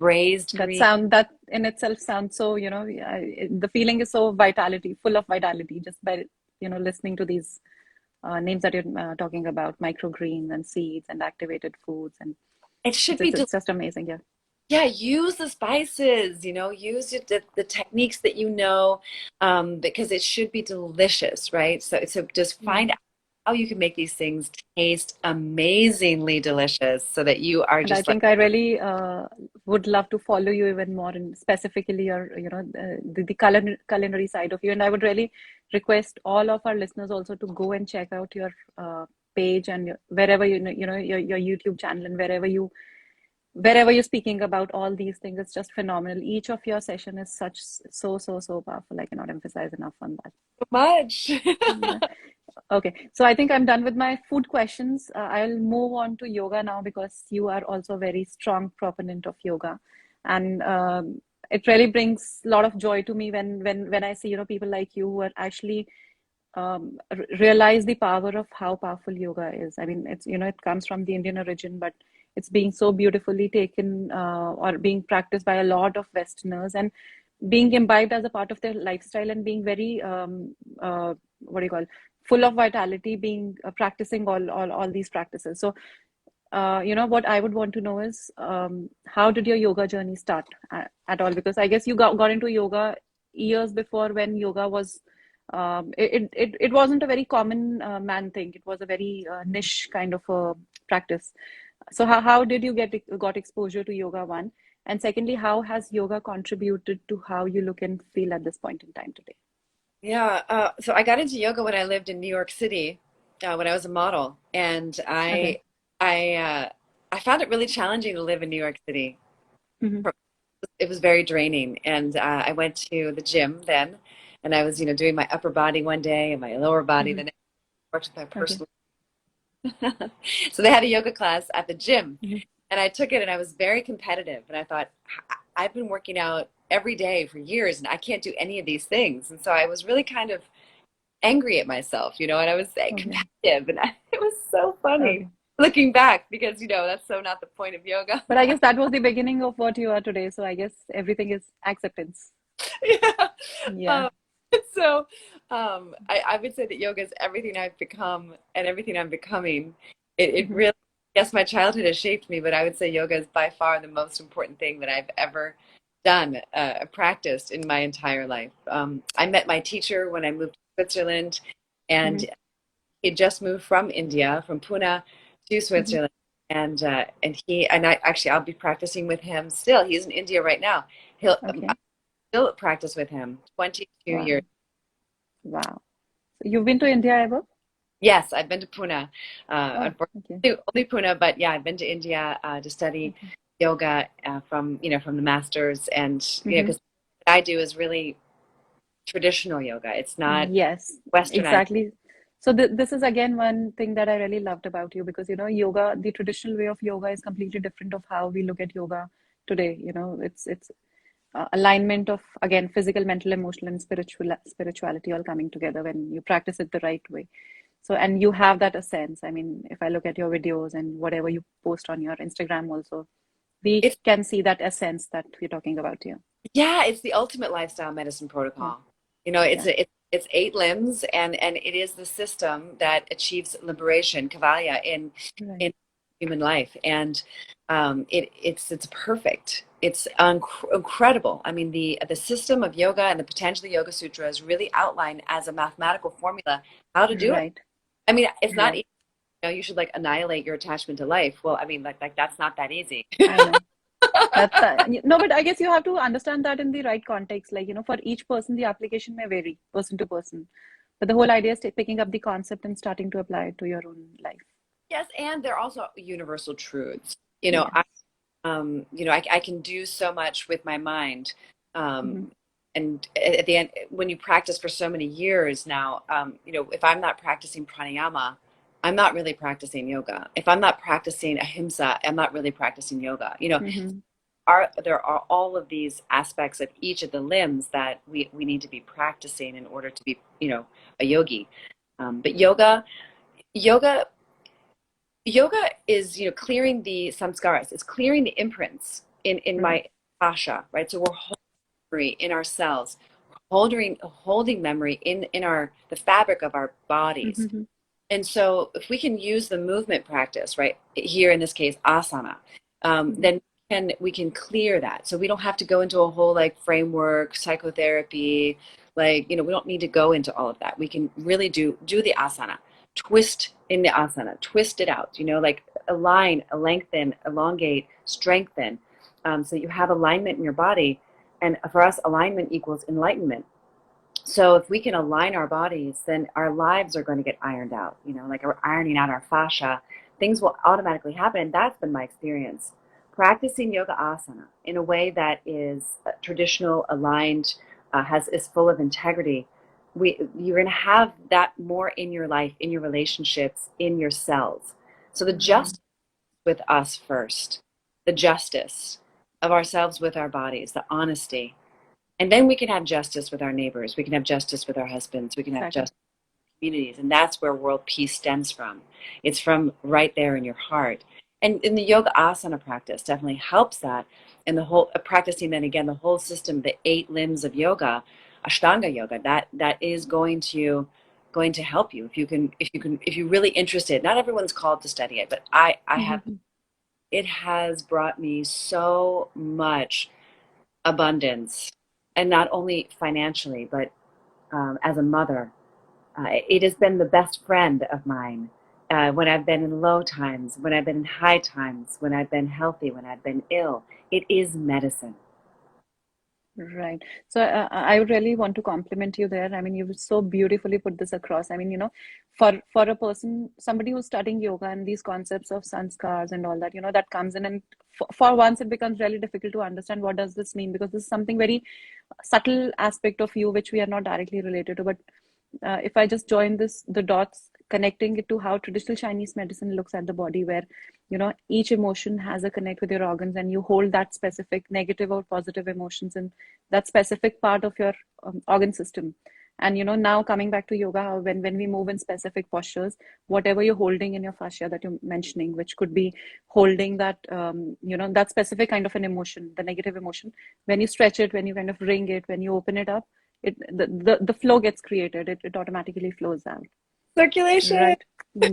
braised greens. That in itself sounds so, the feeling is so vitality, full of vitality, just by, listening to these names that you're talking about, microgreens and seeds and activated foods, and It should it's be it's, it's just amazing. Yeah. Yeah, use the spices, use the techniques that because it should be delicious, right? So just Yeah. find out how you can make these things taste amazingly delicious so that you are And I just like, think I really would love to follow you even more, and specifically your, the culinary side of you. And I would really request all of our listeners also to go and check out your page and wherever your YouTube channel, and wherever you're speaking about all these things. It's just phenomenal. Each of your session is so powerful. I cannot emphasize enough on that. so much. Yeah. Okay, so I think I'm done with my food questions. I'll move on to yoga now, because you are also a very strong proponent of yoga, and it really brings a lot of joy to me when I see people like you who are actually realize the power of how powerful yoga is. I mean, it comes from the Indian origin, but it's being so beautifully taken or being practiced by a lot of Westerners, and being imbibed as a part of their lifestyle, and being very what do you call, full of vitality, being practicing all these practices. So what I would want to know is, how did your yoga journey start at all? Because I guess you got into yoga years before, when yoga was it wasn't a very common man thing. It was a very niche kind of a practice. So how did you got exposure to yoga, one? And secondly, how has yoga contributed to how you look and feel at this point in time today? Yeah, so I got into yoga when I lived in New York City, when I was a model, and Okay. I found it really challenging to live in New York City. Hmm. It was very draining, and I went to the gym then, and I was doing my upper body one day and my lower body Hmm. the next. Worked with my Okay. personal. So they had a yoga class at the gym, Hmm. and I took it, and I was very competitive, and I thought, I've been working out every day for years, and I can't do any of these things," and so I was really kind of angry at myself, and I was Okay. competitive, and it was so funny Okay. looking back, because that's so not the point of yoga. But I guess that was the beginning of what you are today. So I guess everything is acceptance. Yeah. Yeah. Um, so I would say that yoga is everything I've become and everything I'm becoming. It Hmm. really, yes, my childhood has shaped me, but I would say yoga is by far the most important thing that I've ever done, practiced in my entire life. I met my teacher when I moved to Switzerland, and Hmm. he just moved from India, from Pune to Hmm. Switzerland. I'll be practicing with him still. He's in India right now. I Okay. still practice with him 22 years. Wow. Wow. So you've been to India ever? Yes, I've been to Pune. Oh, okay. Unfortunately, only Pune, but yeah, I've been to India to study Okay. yoga from the masters, and Hmm. because what I do is really traditional yoga. It's not Yes, westernized. exactly. So this is again one thing that I really loved about you, because yoga, the traditional way of yoga is completely different of how we look at yoga today. It's alignment of, again, physical, mental, emotional, and spirituality all coming together when you practice it the right way. So, and you have that essence. I mean, if I look at your videos and whatever you post on your Instagram also, we It's can see that essence that we're talking about here. Yeah, it's the ultimate lifestyle medicine Yeah, protocol. It's yeah, it's 8 limbs, and it is the system that achieves liberation, Kavalya, right, in human life, and it's perfect. It's incredible. I mean, the system of yoga and the Patanjali Yoga Sutra is really outlined as a mathematical formula how to do it. right, I mean, it's not right. easy. You should like annihilate your attachment to life. Well, I mean, like that's not that easy. I know. No, but I guess you have to understand that in the right context. Like, for each person, the application may vary person to person. But the whole idea is picking up the concept and starting to apply it to your own life. Yes, and they're also universal truths. Yes. I can do so much with my mind. Hmm. Um, and at the end, when you practice for so many years now, if I'm not practicing pranayama, I'm not really practicing yoga. If I'm not practicing ahimsa, I'm not really practicing yoga. Mm-hmm. There are all of these aspects of each of the limbs that we need to be practicing in order to be, a yogi. But yoga, yoga is, clearing the samskaras. It's clearing the imprints in Right. my fascia, right? So we're holding memory in our cells, holding memory in the fabric of our bodies. Mm-hmm. And so if we can use the movement practice, right, here in this case, asana, then we can clear that. So we don't have to go into a whole like framework, psychotherapy, we don't need to go into all of that. We can really do the asana, twist in the asana, twist it out, like align, lengthen, elongate, strengthen. So you have alignment in your body. And for us, alignment equals enlightenment. So if we can align our bodies, then our lives are going to get ironed out. Like we're ironing out our fascia, things will automatically happen. And that's been my experience. Practicing yoga asana in a way that is traditional, aligned, is full of integrity. You're going to have that more in your life, in your relationships, in your cells. So the justice with us first, the justice of ourselves with our bodies, the honesty. And then we can have justice with our neighbors. We can have justice with our husbands. We can have Exactly. justice with communities. And that's where world peace stems from. It's from right there in your heart. And in the yoga asana practice definitely helps that. And the whole practicing then again, the whole system, the 8 limbs of yoga, Ashtanga yoga, that is going to help you if you're really interested. Not everyone's called to study it, but I have. Mm-hmm. It has brought me so much abundance, and not only financially, but as a mother. It has been the best friend of mine when I've been in low times, when I've been in high times, when I've been healthy, when I've been ill. It is medicine. Right. So I would really want to compliment you there. I mean, you so beautifully put this across. I mean, for a person, somebody who's studying yoga and these concepts of sanskars and all that, that comes in, and for once it becomes really difficult to understand what does this mean, because this is something very subtle aspect of you which we are not directly related to. But if I just join the dots, connecting it to how traditional Chinese medicine looks at the body, where each emotion has a connect with your organs, and you hold that specific negative or positive emotions in that specific part of your organ system. And now coming back to yoga, how when we move in specific postures, whatever you're holding in your fascia that you're mentioning, which could be holding that that specific kind of an emotion, the negative emotion, when you stretch it, when you kind of wring it, when you open it up, the flow gets created. It automatically flows out. Circulation, Right.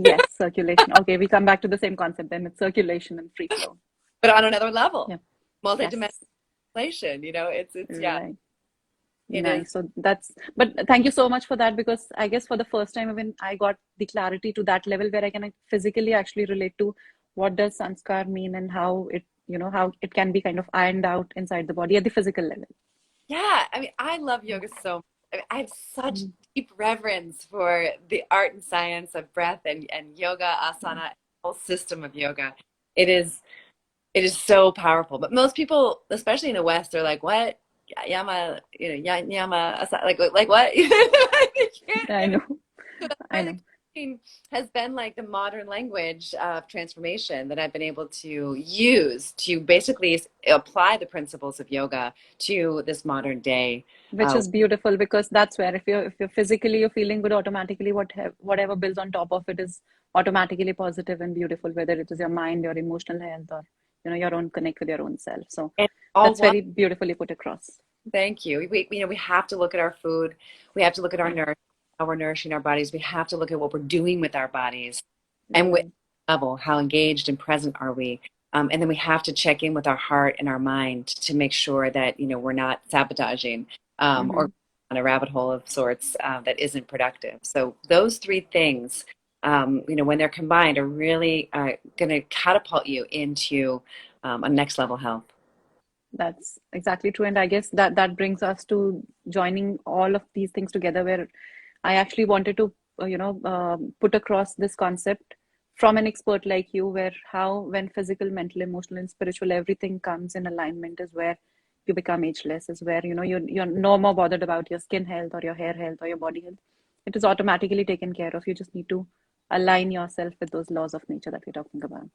Yes, circulation. Okay, we come back to the same concept then. It's circulation and free flow. but on another level, Yeah. multidimensional Yes. circulation. It's yeah, Right. it is. Nice. So but thank you so much for that, because I guess for the first time even I got the clarity to that level where I can physically actually relate to what does sanskar mean, and how how it can be kind of ironed out inside the body at the physical level. Yeah, I mean, I love yoga so much. I mean, I have such deep reverence for the art and science of breath and yoga, asana, whole system of yoga. It is it is so powerful. But most people, especially in the West, they're like, "What? Yama, yama, like what?" They can't. I know. I know. Has been like the modern language of transformation that I've been able to use to basically apply the principles of yoga to this modern day. Which is beautiful, because that's where if you're physically you're feeling good, automatically whatever builds on top of it is automatically positive and beautiful, whether it is your mind, your emotional health, or your own connect with your own self. So And all that's one, very beautifully put across. thank you. We have to look at our food. We have to look at our nourish, how we're nourishing our bodies. We have to look at what we're doing with our bodies, and with Right. level, how engaged and present are we? And then we have to check in with our heart and our mind to make sure that we're not sabotaging or Mm-hmm. on a rabbit hole of sorts that isn't productive. So those 3 things, when they're combined, are really going to catapult you into a next level health. That's exactly true. And I guess that brings us to joining all of these things together, where I actually wanted to, put across this concept from an expert like you, where how when physical, mental, emotional, and spiritual, everything comes in alignment is where, you become ageless, is where, you're no more bothered about your skin health or your hair health or your body health. It is automatically taken care of. You just need to align yourself with those laws of nature that we're talking about.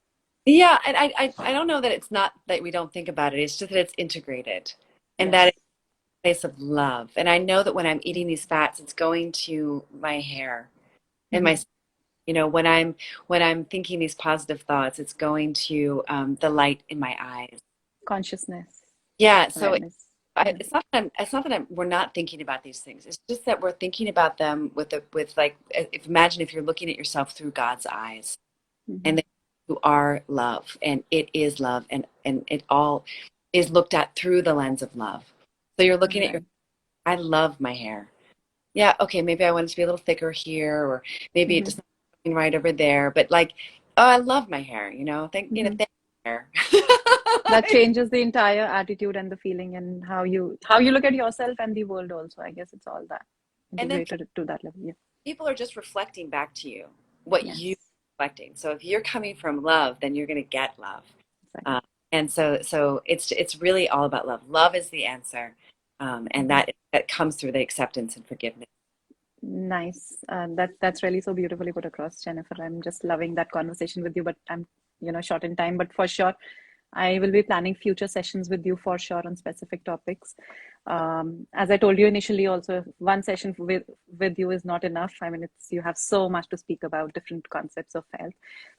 Yeah, and I don't know that it's not that we don't think about it. It's just that it's integrated, and that Yes. it's a place of love. And I know that when I'm eating these fats, it's going to my hair and Mm-hmm. my, when I'm thinking these positive thoughts, it's going to the light in my eyes. Consciousness, Yeah, so awareness. Yeah. we're not thinking about these things. It's just that we're thinking about them with like, if imagine if you're looking at yourself through God's eyes, Mm-hmm. and that you are love, and it is love, and it all is looked at through the lens of love. So you're looking at your, Right. I love my hair. Yeah, okay, maybe I want it to be a little thicker here, or maybe it Mm-hmm. just not right over there. But like, oh, I love my hair. Mm-hmm. Thank you, hair. That changes the entire attitude and the feeling and how you look at yourself and the world also. I guess it's all that And then integrated to that level. Yeah. people are just reflecting back to you what you Yes. are reflecting. So if you're coming from love, then you're going to get love. Exactly. Uh, and so it's really all about love. Love is the answer, and Mm-hmm. that comes through the acceptance and forgiveness. Nice. That's really so beautifully put across, Jennifer. I'm just loving that conversation with you, but I'm, short in time. But for sure, I will be planning future sessions with you for sure on specific topics. As I told you initially, also one session with you is not enough. I mean, it's you have so much to speak about different concepts of health.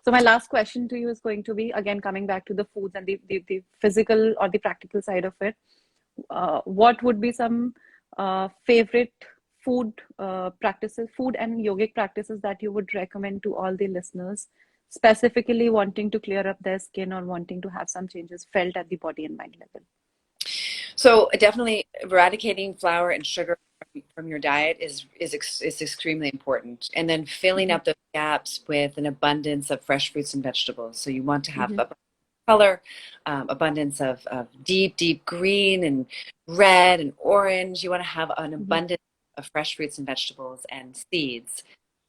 So my last question to you is going to be again coming back to the foods and the physical or the practical side of it. What would be some favorite food and yogic practices that you would recommend to all the listeners, specifically wanting to clear up their skin or wanting to have some changes felt at the body and mind level? So definitely eradicating flour and sugar from your diet is extremely important. And then filling Mm-hmm. up those gaps with an abundance of fresh fruits and vegetables. So you want to have Mm-hmm. color, abundance of deep green and red and orange. You want to have an Mm-hmm. abundance of fresh fruits and vegetables and seeds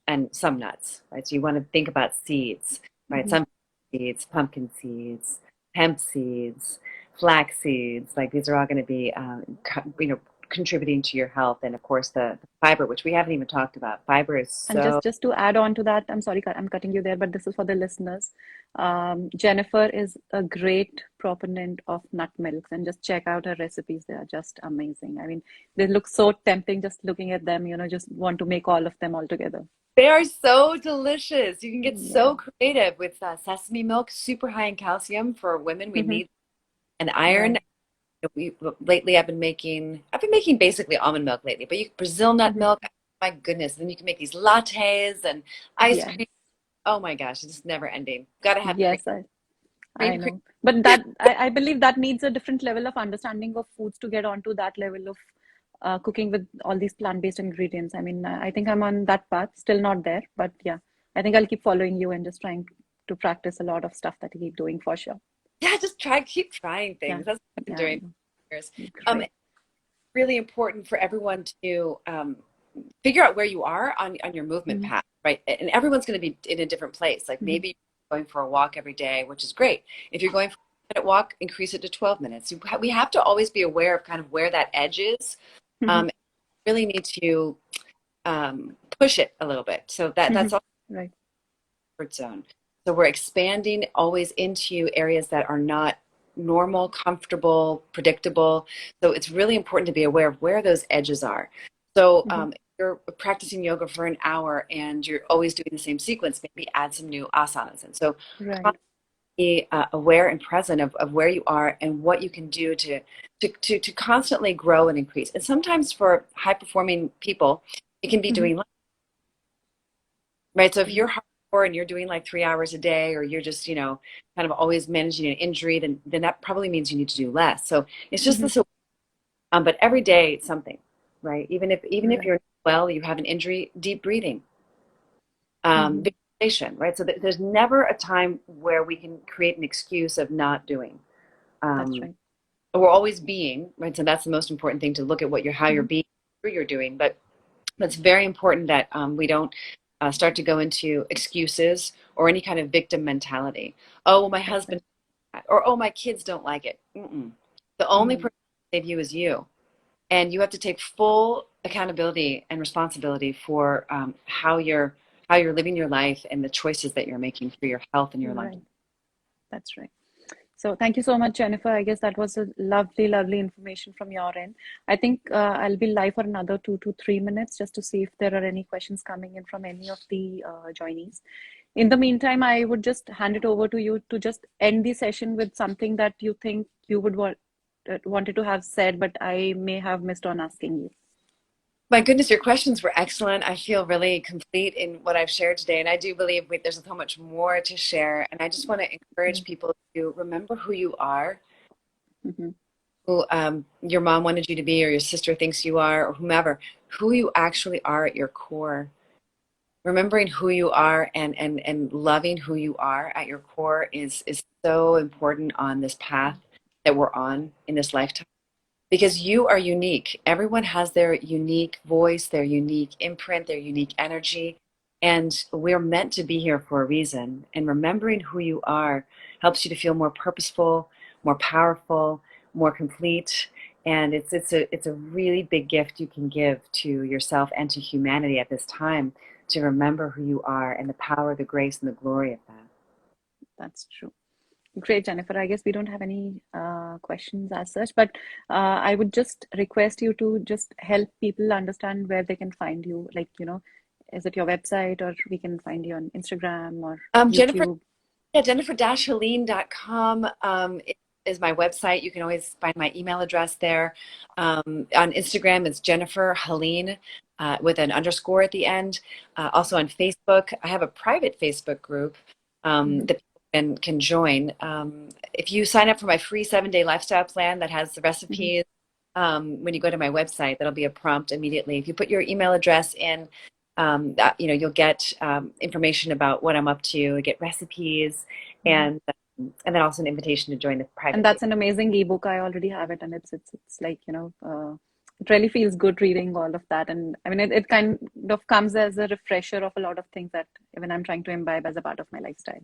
and some nuts, right? So you want to think about seeds, right? Mm-hmm. Some seeds, pumpkin seeds, hemp seeds, flax seeds. Like these are all going to be, contributing to your health. And of course, the fiber, which we haven't even talked about. Fiber is And so. just to add on to that, I'm sorry, I'm cutting you there, but this is for the listeners. Jennifer is a great proponent of nut milks, and just check out her recipes. They are just amazing. I mean, they look so tempting just looking at them, just want to make all of them all together. They are so delicious. You can get Yeah. so creative with sesame milk, super high in calcium for women. We Hmm. need an iron. Right. Lately I've been making basically almond milk lately, but Brazil nut Hmm. milk, my goodness. Then you can make these lattes and ice Yes. cream. Oh my gosh, it's just never ending. Gotta have cream, Yes, I cream. know. But that I believe that needs a different level of understanding of foods to get onto that level of cooking with all these plant-based ingredients. I mean, I think I'm on that path, still not there, but yeah, I think I'll keep following you and just trying to practice a lot of stuff that you keep doing for sure. Yeah, just keep trying Yeah, things. That's what I've been yeah, I doing know. for years. Great. It's really important for everyone to figure out where you are on your movement Mm-hmm. path, right? And everyone's going to be in a different place. Like Mm-hmm. maybe you're going for a walk every day, which is great. If you're going for a minute walk, increase it to 12 minutes. We have to always be aware of kind of where that edge is. Mm-hmm. Really need to push it a little bit. So Mm-hmm. that's also Right. the comfort zone. So we're expanding always into areas that are not normal, comfortable, predictable. So it's really important to be aware of where those edges are. So Mm-hmm. if you're practicing yoga for an hour and you're always doing the same sequence, maybe add some new asanas. And so Right. be aware and present of where you are and what you can do to constantly grow and increase. And sometimes for high performing people, it can be Mm-hmm. doing, right? So if Right. you're hardcore and you're doing like 3 hours a day, or you're just, kind of always managing an injury, then that probably means you need to do less. So it's just Mm-hmm. this, but every day it's something, right? Even if Right. you're well, you have an injury, deep breathing, Mm-hmm. visualization, right? So there's never a time where we can create an excuse of not doing. That's Um, right. we're always being, right? So that's the most important thing, to look at how you're Mm-hmm. being, who you're doing. But it's very important that we don't start to go into excuses or any kind of victim mentality. Oh, well, my That's husband, right. or oh, my kids don't like it. Mm-mm. The only Mm-hmm. person they view as you. And you have to take full accountability and responsibility for how you're living your life and the choices that you're making for your health and your life. Right. That's right. So thank you so much, Jennifer. I guess that was a lovely, lovely information from your end. I think I'll be live for another 2 to 3 minutes just to see if there are any questions coming in from any of the joinees. In the meantime, I would just hand it over to you to just end the session with something that you think you would wanted to have said, but I may have missed on asking you. My goodness, your questions were excellent. I feel really complete in what I've shared today. And I do believe there's so much more to share. And I just want to encourage people to remember who you are, Mm-hmm. who your mom wanted you to be, or your sister thinks you are, or whomever, who you actually are at your core. Remembering who you are and loving who you are at your core is so important on this path that we're on in this lifetime. Because you are unique. Everyone has their unique voice, their unique imprint, their unique energy. And we're meant to be here for a reason. And remembering who you are helps you to feel more purposeful, more powerful, more complete. And it's a really big gift you can give to yourself and to humanity at this time, to remember who you are and the power, the grace, and the glory of that. That's true. Great, Jennifer. I guess we don't have any questions as such, but I would just request you to just help people understand where they can find you. Like, is it your website, or we can find you on Instagram or YouTube? Jennifer-Helene.com is my website. You can always find my email address there. On Instagram, it's Jennifer Helene with an underscore at the end. Also on Facebook, I have a private Facebook group that can join. If you sign up for my free 7-day lifestyle plan that has the recipes, when you go to my website, that'll be a prompt immediately. If you put your email address in, you'll get information about what I'm up to, get recipes, and then also an invitation to join the private. And that's an amazing ebook. I already have it, and it's like, it really feels good reading all of that. And I mean, it kind of comes as a refresher of a lot of things that even I'm trying to imbibe as a part of my lifestyle.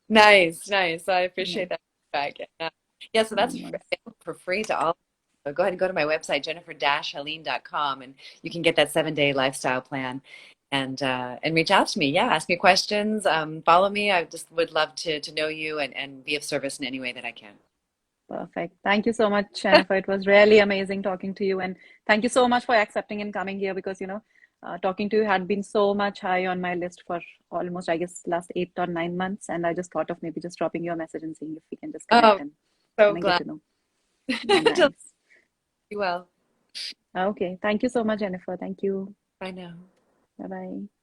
Nice. I appreciate that feedback. Yeah, so that's Nice. for free to all. So go ahead and go to my website, jennifer-helene.com, and you can get that 7-day lifestyle plan and reach out to me. Yeah, ask me questions, follow me. I just would love to know you and be of service in any way that I can. Perfect. Thank you so much, Jennifer. It was really amazing talking to you. And thank you so much for accepting and coming here, because, talking to you had been so much high on my list for almost, I guess, last 8 or 9 months. And I just thought of maybe just dropping you a message and seeing if we can just connect and so get glad to know. Nice. You will. Okay. Thank you so much, Jennifer. Thank you. Bye now. Bye-bye.